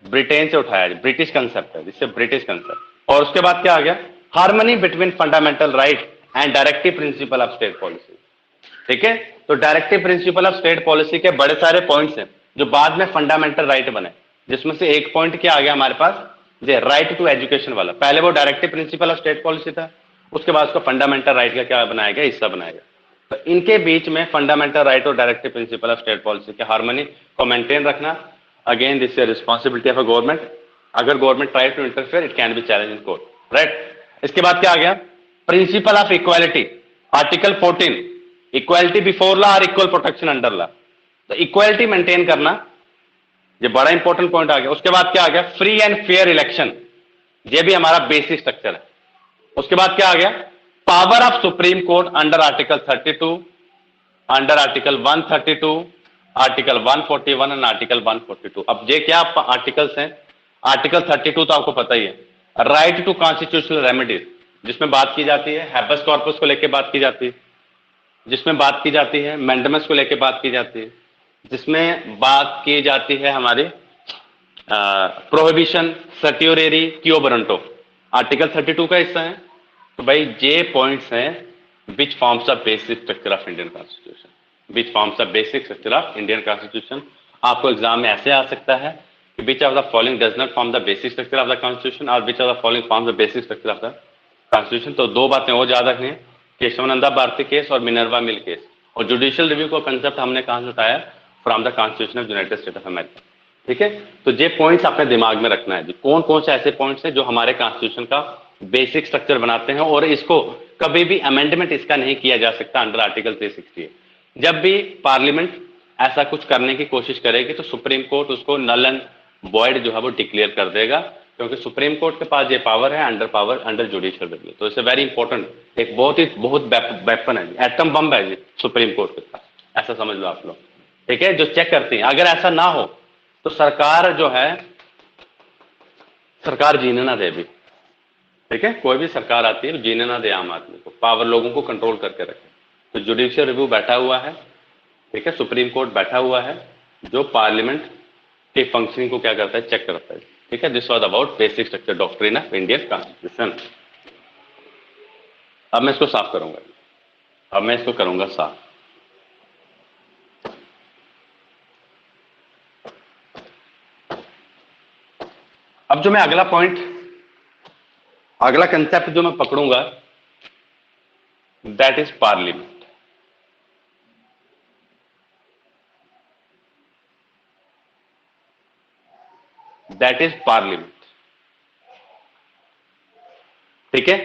ब्रिटेन से उठाया, ब्रिटिश कंसेप्ट है, जिससे ब्रिटिश कंसेप्ट। और उसके बाद क्या आ गया, harmony between fundamental right and directive principle of state policy. ठीक है, तो directive principle of state policy के बड़े सारे पॉइंट्स हैं जो बाद में फंडामेंटल राइट बने, जिसमें से एक पॉइंट क्या आ गया हमारे पास, जो राइट टू एजुकेशन वाला। पहले वो directive principle of state policy था, उसके बाद उसको फंडामेंटल राइट का क्या बनाया गया, हिस्सा बनाया गया। तो इनके बीच में फंडामेंटल राइट और directive principle of state policy के हार्मनी को मेंटेन रखना, again this is responsibility of a government. अगर government try to interfere, it can be challenge in court, right. इसके बाद क्या आ गया, principle of equality, article 14, equality before law और इक्वल प्रोटेक्शन अंडर लॉ। तो इक्वालिटी मेंटेन करना, ये बड़ा इंपॉर्टेंट पॉइंट आ गया। उसके बाद क्या आ गया, फ्री एंड फेयर इलेक्शन, ये भी हमारा बेसिक स्ट्रक्चर है। उसके बाद क्या आ गया, power of supreme court under article 32, under article 132, article 141 and article 142। अब ये क्या आर्टिकल्स हैं, आर्टिकल 32 तो आपको पता ही है, राइट टू कॉन्स्टिट्यूशनल रेमेडीज, जिसमें बात की जाती है हैबस कॉर्पस को लेकर बात की जाती है, जिसमें बात की जाती है मैंडेमस को लेकर बात की जाती है, जिसमें बात की जाती है हमारी प्रोहिबिशन, सर्टियोरेरी, क्यो बरंटो, आर्टिकल 32 का हिस्सा है। तो भाई ये पॉइंट्स हैं which forms the basic structure of Indian constitution, which forms the basic structure of Indian constitution. आपको एग्जाम में ऐसे आ सकता है कि which of the following does not form the basic structure of the constitution और which of the following forms the basic structure of the constitution. तो दो बातें और याद रखनी है, केशवानंदा भारती केस और मिनर्वा मिल केस। और जुडिशियल रिव्यू का कंसेप्ट हमने कहां से उठाया, from the constitution of United State of America. ठीक है, तो ये पॉइंट्स अपने दिमाग में रखना है जी, कौन कौन से ऐसे पॉइंट्स हैं जो हमारे कॉन्स्टिट्यूशन का बेसिक स्ट्रक्चर बनाते हैं, और इसको कभी भी अमेंडमेंट इसका नहीं किया जा सकता अंडर आर्टिकल 368। जब भी पार्लियामेंट ऐसा कुछ करने की कोशिश करेगी तो सुप्रीम कोर्ट उसको नल एंड वॉइड जो है वो डिक्लेयर कर देगा, क्योंकि सुप्रीम कोर्ट के पास ये पावर है अंडर जुडिशियल रिव्यू। तो इट्स वेरी इंपॉर्टेंट, एक बहुत वेपन है, एटम बम है जी सुप्रीम कोर्ट के पास, ऐसा समझ लो आप लोग। ठीक है, जो चेक करती हैं। अगर ऐसा ना हो तो सरकार जो है, सरकार जीने ना दे भी। ठीक है, कोई भी सरकार आती है जीने ना दे आम आदमी को, पावर लोगों को कंट्रोल करके रखे। तो जुडिशियल रिव्यू बैठा हुआ है, ठीक है, सुप्रीम कोर्ट बैठा हुआ है, जो पार्लियामेंट के फंक्शनिंग को क्या करता है, चेक करता है। ठीक है, this was about basic structure doctrine of Indian constitution. अब मैं इसको साफ करूंगा, अब मैं इसको करूंगा साफ। अब जो मैं अगला पॉइंट, अगला कंसेप्ट जो मैं पकड़ूंगा, that is parliament. That is parliament. ठीक है,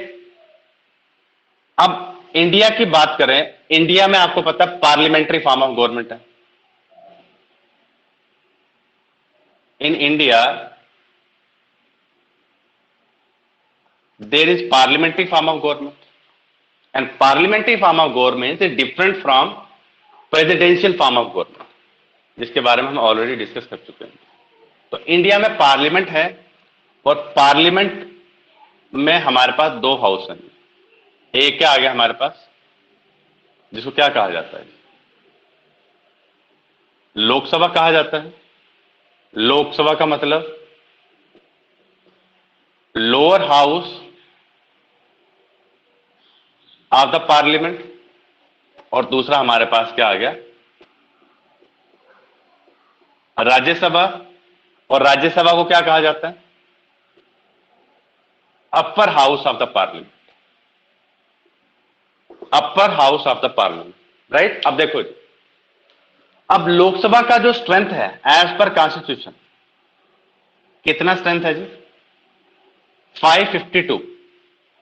अब इंडिया की बात करें, इंडिया में आपको पता है पार्लियामेंट्री फॉर्म ऑफ गवर्नमेंट है। In India there is parliamentary form of government, and parliamentary form of government is different from presidential form of government, जिसके बारे में हम ऑलरेडी डिस्कस कर चुके हैं। तो इंडिया में पार्लियामेंट है और पार्लियामेंट में हमारे पास दो हाउस हैं। एक क्या आ गया हमारे पास, जिसको क्या कहा जाता है, लोकसभा कहा जाता है। लोकसभा का मतलब lower house of the parliament, और दूसरा हमारे पास क्या आ गया, राज्यसभा। और राज्यसभा को क्या कहा जाता है, upper house of the parliament, upper house of the parliament, right. अब देखो जी, अब लोकसभा का जो स्ट्रेंथ है एज पर कॉन्स्टिट्यूशन, कितना स्ट्रेंथ है जी, 552।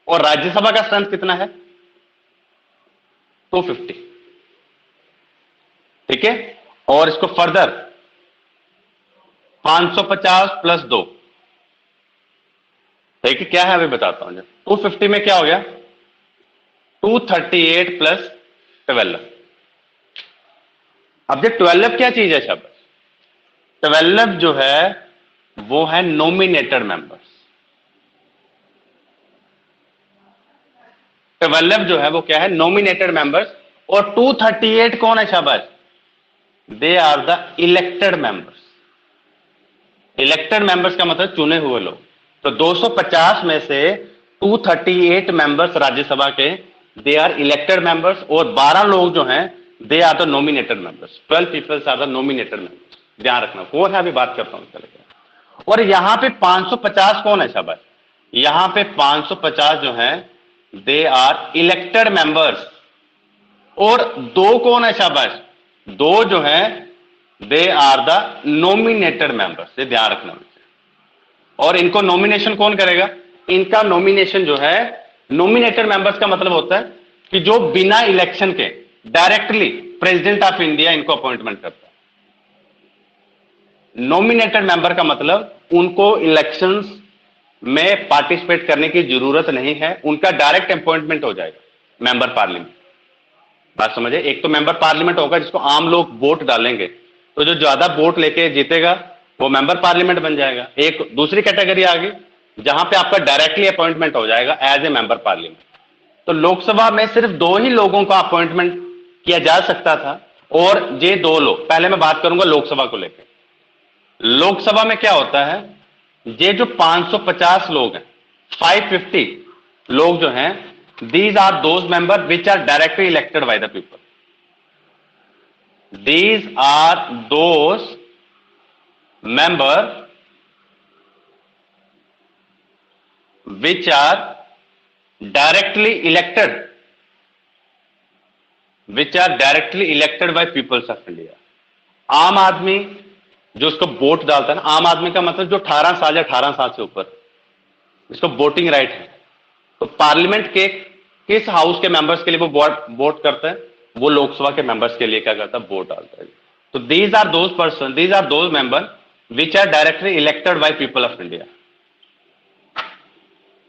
और राज्यसभा का स्ट्रेंथ कितना है, 250। ठीक है, और इसको फर्दर 550 प्लस 2, ठीक है, क्या है अभी बताता हूं। 250 में क्या हो गया, 238 प्लस 12। अब ये 12 क्या चीज है शब्द, 12 जो है वो है नॉमिनेटेड मेंबर्स। 12 जो है वो क्या है, नॉमिनेटेड मेंबर्स। और 238 कौन है शाबाश, they are the elected members. Elected members का मतलब चुने हुए लोग। तो 250 में से 238 मेंबर्स राज्यसभा के, दे आर इलेक्टेड मेंबर्स, और 12 लोग जो हैं they are the nominated members. 12 peoples are the nominated members. ध्यान रखना कौन है, अभी बात करता हूं चलेगा। और यहां पे 550 कौन है शाबाश, यहां पे 550 जो है दे आर इलेक्टेड मेंबर्स। और दो कौन है शाबाश, दो जो है they are the nominated members. ये ध्यान रखना। और इनको नॉमिनेशन कौन करेगा, इनका नॉमिनेशन जो है, नॉमिनेटेड मेंबर्स का मतलब होता है कि जो बिना इलेक्शन के डायरेक्टली प्रेसिडेंट ऑफ इंडिया इनको अपॉइंटमेंट करता है। नॉमिनेटेड मेंबर का मतलब उनको इलेक्शंस में पार्टिसिपेट करने की जरूरत नहीं है, उनका डायरेक्ट अपॉइंटमेंट हो जाएगा मेंबर पार्लियामेंट। बात समझे, एक तो मेंबर पार्लियामेंट होगा जिसको आम लोग वोट डालेंगे, तो जो ज्यादा वोट लेके जीतेगा वो मेंबर पार्लियामेंट बन जाएगा। एक दूसरी कैटेगरी आ गई जहां पे आपका डायरेक्टली अपॉइंटमेंट हो जाएगा एज ए मेंबर पार्लियामेंट। तो लोकसभा में सिर्फ दो ही लोगों का अपॉइंटमेंट किया जा सकता था, और ये दो लोग, पहले मैं बात करूंगा लोकसभा को लेकर। लोकसभा में क्या होता है, ये जो 550 लोग हैं, 550 लोग जो हैं, these are those members which are directly elected by the people. These are those members which are directly elected, which are directly elected by peoples of India. आम आदमी जो उसको वोट डालता है ना, आम आदमी का मतलब जो 18 साल या 18 साल से ऊपर, इसको वोटिंग राइट है। तो पार्लियामेंट के किस हाउस के मेंबर्स के लिए वो वोट करता है, वो लोकसभा के मेंबर्स के लिए क्या करता है, वोट डालता है। तो these are those person, these are those member which are directly elected by people of India,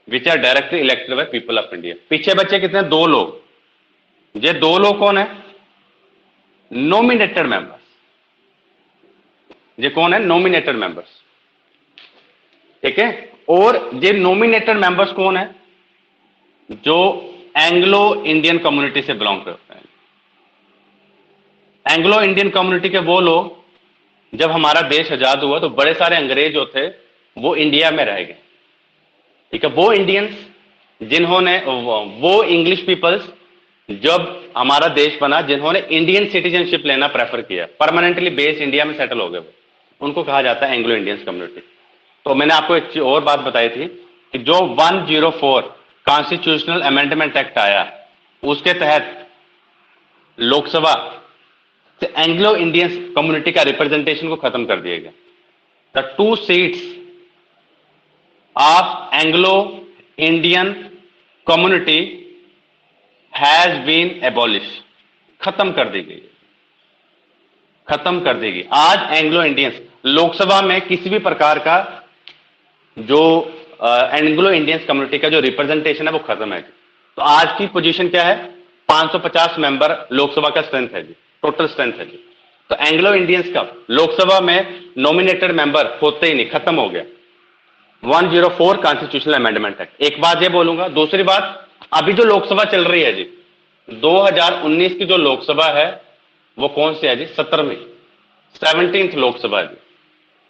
which are directly elected by people of India. पीछे बच्चे कितने, दो लोग। ये दो लोग कौन है, नॉमिनेटेड मेंबर्स। ये कौन है, नॉमिनेटेड मेंबर्स। ठीक है, और ये नॉमिनेटेड मेंबर्स कौन है, जो एंग्लो इंडियन कम्युनिटी से बिलोंग करते हैं। एंग्लो इंडियन कम्युनिटी के वो लोग, जब हमारा देश आजाद हुआ तो बड़े सारे अंग्रेज जो थे वो इंडिया में रह गए। ठीक है, वो इंडियंस जिन्होंने, वो इंग्लिश पीपल्स जब हमारा देश बना, जिन्होंने इंडियन सिटीजनशिप लेना प्रेफर किया, परमानेंटली बेस इंडिया में सेटल हो गए, उनको कहा जाता है एंग्लो इंडियंस कम्युनिटी। तो मैंने आपको एक और बात बताई थी कि जो 104 कॉन्स्टिट्यूशनल अमेंडमेंट एक्ट आया, उसके तहत लोकसभा से एंग्लो इंडियन कम्युनिटी का रिप्रेजेंटेशन को खत्म कर दिया गया। The 2 seats of Anglo Indian community has been abolish, खत्म कर दी गई, खत्म कर दी गई। आज एंग्लो इंडियंस लोकसभा में किसी भी प्रकार का जो एंग्लो इंडियंस कम्युनिटी का जो रिप्रेजेंटेशन है वो खत्म है। तो आज की पोजीशन क्या है, 550 मेंबर लोकसभा का स्ट्रेंथ है जी, टोटल स्ट्रेंथ है जी। तो एंग्लो इंडियंस का लोकसभा में नॉमिनेटेड मेंबर होते ही नहीं, खत्म हो गया। 104 कॉन्स्टिट्यूशनल अमेंडमेंट एक्ट। एक बात ये बोलूंगा। दूसरी बात, अभी जो लोकसभा चल रही है जी, 2019 की जो लोकसभा है वो कौन सी है जी? 17वीं, 17th लोकसभा जी।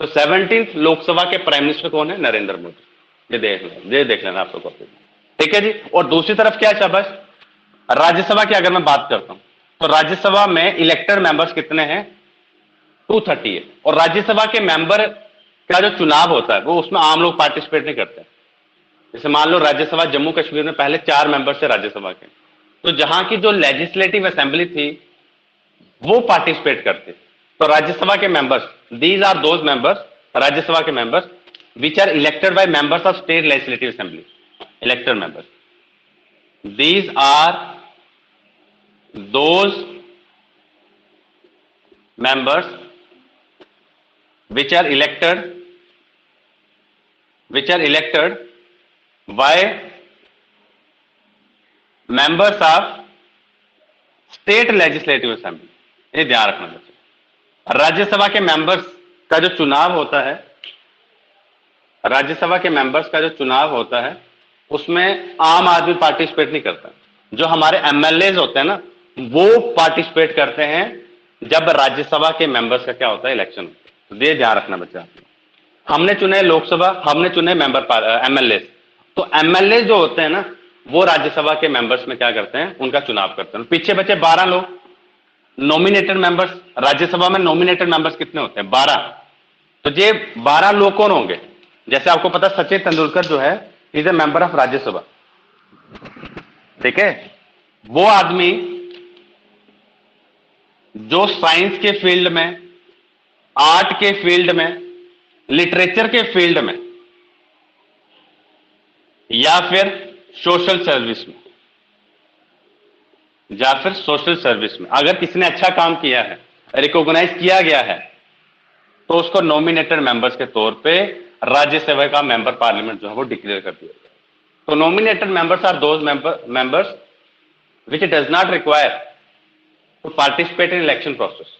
तो 17th लोकसभा के प्राइम मिनिस्टर कौन है? नरेंद्र मोदी। ये देख लेना आप लोग, ठीक है जी। और दूसरी तरफ क्या है शाबाश, राज्यसभा की अगर मैं बात करता हूं तो राज्यसभा में इलेक्टेड मेंबर्स कितने हैं? 230 है। और राज्यसभा के मेंबर का जो चुनाव होता है वो उसमें आम लोग पार्टिसिपेट नहीं करते। जैसे मान लो राज्यसभा जम्मू कश्मीर में पहले 4 मेंबर्स थे राज्यसभा के, तो जहां की जो लेजिस्लेटिव असेंबली थी वो पार्टिसिपेट करते। तो राज्यसभा के members, these are those members, Rajya Sabha के members which are elected by members of state legislative assembly, elected members. These are those members which are elected by members of state legislative assembly। ये ध्यान रखना बच्चे। राज्यसभा के members का जो चुनाव होता है, राज्यसभा के मेंबर्स का जो चुनाव होता है उसमें आम आदमी पार्टिसिपेट नहीं करता। जो हमारे एमएलए होते हैं ना, वो पार्टिसिपेट करते हैं जब राज्यसभा के मेंबर्स का क्या होता है? इलेक्शन होता है। तो ये ध्यान रखना बच्चा। हमने चुने लोकसभा, हमने चुने मेंबर एमएलए। तो एमएलए जो होते हैं ना, वो राज्यसभा के मेंबर्स में क्या करते हैं? उनका चुनाव करते हैं। पीछे बचे 12 लोग नॉमिनेटेड मेंबर्स। राज्यसभा में नॉमिनेटेड मेंबर्स कितने होते हैं? 12। तो ये 12 लोग कौन होंगे? जैसे आपको पता, सचिन तेंदुलकर जो है is a member of Rajya Sabha, ठीक है। वो आदमी जो साइंस के फील्ड में, आर्ट के फील्ड में, लिटरेचर के फील्ड में या फिर सोशल सर्विस में, अगर किसी ने अच्छा काम किया है, रिकॉग्नाइज किया गया है, तो उसको नॉमिनेटेड मेंबर्स के तौर पे राज्यसभा का मेंबर पार्लियामेंट जो है वो डिक्लेयर कर दिया गया। तो nominated members are those members which does not require to participate in election process.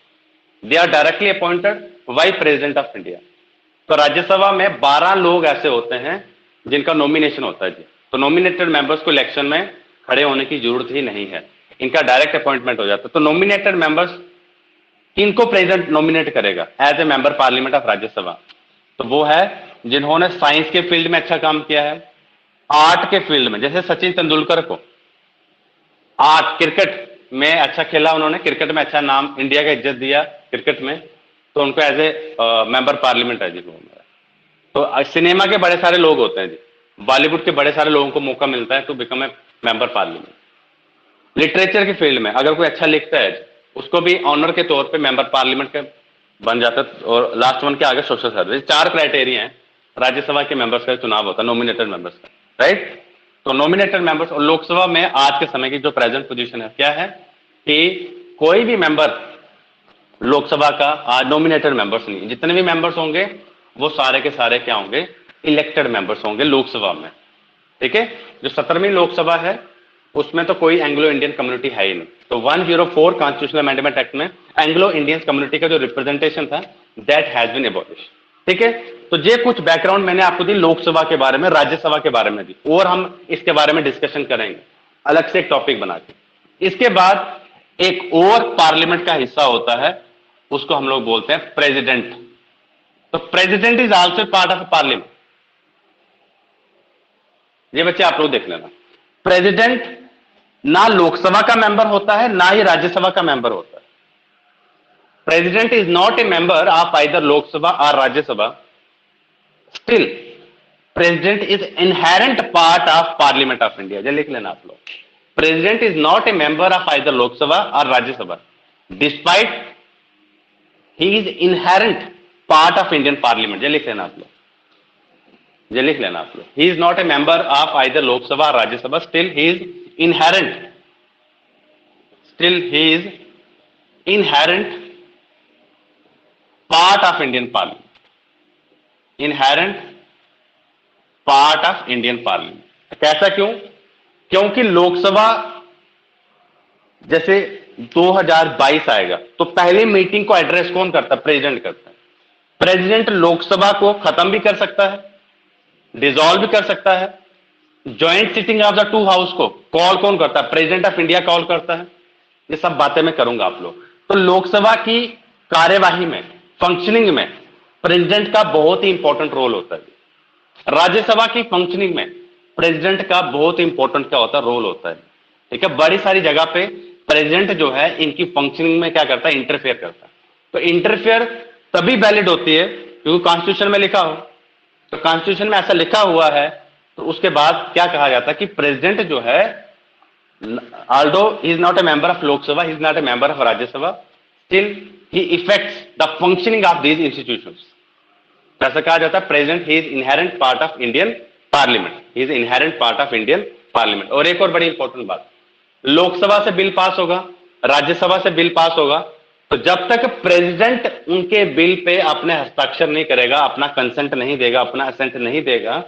They are directly appointed by President of India. तो राज्यसभा में 12 लोग ऐसे होते हैं जिनका नॉमिनेशन होता है जी। तो नॉमिनेटेड मेंबर्स को इलेक्शन में खड़े होने की जरूरत ही नहीं है, इनका डायरेक्ट अपॉइंटमेंट हो जाता है। तो नॉमिनेटेड मेंबर्स, इनको प्रेसिडेंट नॉमिनेट करेगा as a member parliament of Rajya Sabha. तो वो है जिन्होंने साइंस के फील्ड में अच्छा काम किया है, आर्ट के फील्ड में, जैसे सचिन तेंदुलकर को आर्ट, क्रिकेट में अच्छा खेला उन्होंने, क्रिकेट में अच्छा नाम, इंडिया का इज्जत दिया क्रिकेट में, तो उनको एज ए मेंबर पार्लियामेंट है जी। तो सिनेमा के बड़े सारे लोग होते हैं जी, बॉलीवुड के बड़े सारे लोगों को मौका मिलता है to become a member parliament. Literature के फील्ड में अगर कोई अच्छा लिखता है उसको भी ऑनर के तौर पे मेंबर पार्लियामेंट का बन जाता है। और लास्ट वन के आगे सोशल सर्विस। 4 क्राइटेरिया हैं राज्यसभा के मेंबर्स का चुनाव होता है, नॉमिनेटेड मेंबर्स का, राइट। तो नॉमिनेटेड मेंबर्स, और लोकसभा में आज के समय की जो प्रेजेंट पोजीशन है क्या है कि कोई भी मेंबर लोकसभा का आज नॉमिनेटेड मेंबर्स नहीं, जितने भी मेंबर्स होंगे वो सारे के सारे क्या होंगे? इलेक्टेड मेंबर्स होंगे लोकसभा में, ठीक है। जो 17वीं लोकसभा है उसमें तो कोई एंग्लो इंडियन कम्युनिटी है ही नहीं। तो 104 कॉन्स्टिट्यूशनल अमेंडमेंट एक्ट में एंग्लो इंडियन कम्युनिटी का जो रिप्रेजेंटेशन था दैट हैज बीन एबॉलिश, ठीक है। तो ये कुछ बैकग्राउंड मैंने आपको दी लोकसभा के बारे में, राज्यसभा के बारे में दी, और हम इसके बारे में डिस्कशन करेंगे अलग से एक टॉपिक बना के। इसके बाद एक और पार्लियामेंट का हिस्सा होता है, उसको हम लोग बोलते हैं प्रेसिडेंट। तो president is also part of parliament. ये बच्चे आप लोग देख लेना, प्रेसिडेंट ना लोकसभा का मेंबर होता है ना ही राज्यसभा का मेंबर होता है। President is not a member of either Lok Sabha और Rajya Sabha. Still president is inherent part of parliament of India. ये लिख लेना आप लोग, president is not a member of either Lok Sabha और Rajya Sabha, despite he is inherent part of Indian parliament. ये लिख लेना आप लोग, ये लिख लेना आप लोग। He is not a member of either Lok Sabha और Rajya Sabha, still he is inherent, still he is inherent part of Indian Parliament, inherent part of Indian Parliament। कैसा क्यों? क्योंकि लोकसभा जैसे 2022 आएगा तो पहली मीटिंग को एड्रेस कौन करता है? प्रेसिडेंट करता है। प्रेसिडेंट लोकसभा को खत्म भी कर सकता है डिसॉल्व भी कर सकता है। Joint sitting of the two house को कॉल कौन करता है? प्रेसिडेंट ऑफ इंडिया कॉल करता है। ये सब बातें मैं करूंगा आप लोग। तो लोकसभा की कार्यवाही में, फंक्शनिंग में प्रेसिडेंट का बहुत ही इंपॉर्टेंट रोल होता है। राज्यसभा की फंक्शनिंग में प्रेसिडेंट का बहुत ही इंपॉर्टेंट क्या होता है? रोल होता है। ठीक है, बड़ी सारी जगह पे प्रेसिडेंट जो है इनकी फंक्शनिंग में क्या करता है? इंटरफेयर करता है। तो इंटरफेयर तभी वैलिड होती है क्योंकि कॉन्स्टिट्यूशन में लिखा हो। तो कॉन्स्टिट्यूशन में ऐसा लिखा हुआ है, तो उसके बाद क्या कहा जाता है कि प्रेसिडेंट जो है, although he is not a member of Lok Sabha, he is not a member of Rajya Sabha, still he affects the functioning of these institutions. ऐसा कहा जाता है president he is inherent part of Indian parliament, he is inherent part of Indian parliament. और एक और बड़ी important बात, लोकसभा से बिल पास होगा, राज्यसभा से बिल पास होगा, तो जब तक प्रेसिडेंट उनके बिल पे अपने हस्ताक्षर नहीं करेगा, अपना कंसेंट नहीं देगा, अपना असेंट नहीं देगा,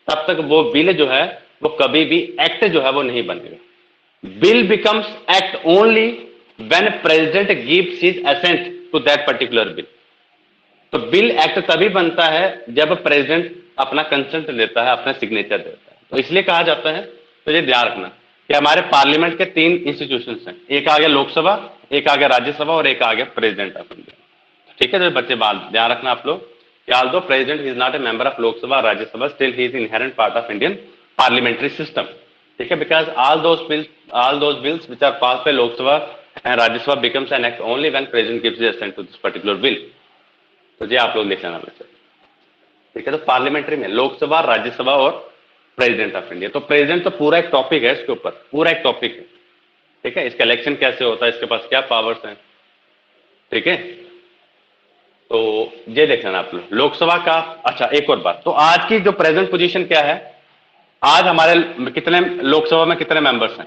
तब तक वो बिल जो है वो कभी भी एक्ट जो है वो नहीं बनेगा। Bill becomes act only when president gives his assent to that particular bill. तो बिल एक्ट तभी बनता है जब प्रेसिडेंट अपना कंसेंट देता है, अपना सिग्नेचर देता है। तो इसलिए कहा जाता है, तो ये ध्यान रखना कि हमारे पार्लियामेंट के 3 इंस्टीट्यूशंस हैं, एक आ गया लोकसभा, एक आ गया राज्यसभा और एक आ गया प्रेसिडेंट ऑफ इंडिया। ठीक है, तो बच्चे बात ध्यान रखना आप लोग कि although president is not a member of Lok Sabha Rajya Sabha, still he is inherent part of Indian parliamentary system. ठीक है, because all those bills which are pass by Lok Sabha and Rajya Sabha becomes an act only when president gives his assent to this particular bill. तो ये आप लोग लिख लेना बच्चे। ठीक है, तो पार्लियामेंट्री में लोकसभा, राज्यसभा और प्रेसिडेंट ऑफ इंडिया। तो प्रेसिडेंट तो पूरा एक टॉपिक है, इसके ऊपर पूरा एक टॉपिक है। ठीक है, इसका इलेक्शन कैसे होता है, इसके पास क्या पावर्स हैं। ठीक है, तो ये देख लेना आप लोग लोकसभा का। अच्छा, एक और बात, तो आज की जो प्रेजेंट पोजीशन क्या है, आज हमारे कितने लोकसभा में कितने मेंबर्स हैं?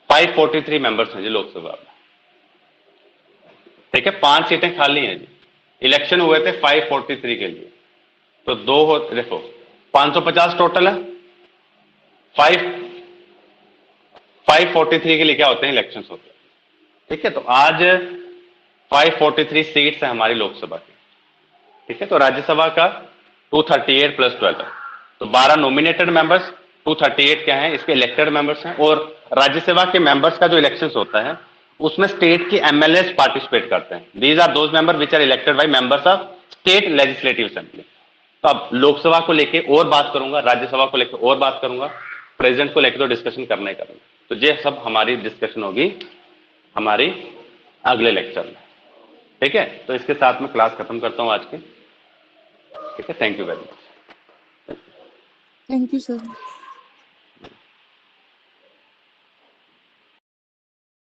543 मेंबर्स हैं जी लोकसभा में। ठीक है, 5 सीटें खाली हैं जी। इलेक्शन हुए थे 543 के लिए, तो दो हो, देखो 550 टोटल है, 543 के लिए क्या होते हैं? इलेक्शंस होते हैं। ठीक है, तो आज 543 सीट्स है हमारी लोकसभा की। ठीक है, तो राज्यसभा का 238 प्लस 12 है, तो 12 नॉमिनेटेड मेंबर्स, 238 क्या है? इसके इलेक्टेड मेंबर्स हैं। और राज्यसभा के मेंबर्स का जो इलेक्शंस होता है उसमें स्टेट के एमएलएस पार्टिसिपेट करते हैं। These are those member which are elected by members of state legislative assembly. तो अब लोकसभा को लेके और बात करूंगा, राज्यसभा को लेकर और बात करूंगा, प्रेसिडेंट को लेकर तो डिस्कशन करना ही करना। तो ये सब हमारी डिस्कशन होगी हमारी अगले लेक्चर में। ठीक है, तो इसके साथ में क्लास खत्म करता हूं आज की। ठीक है, thank you very much.
Thank you sir.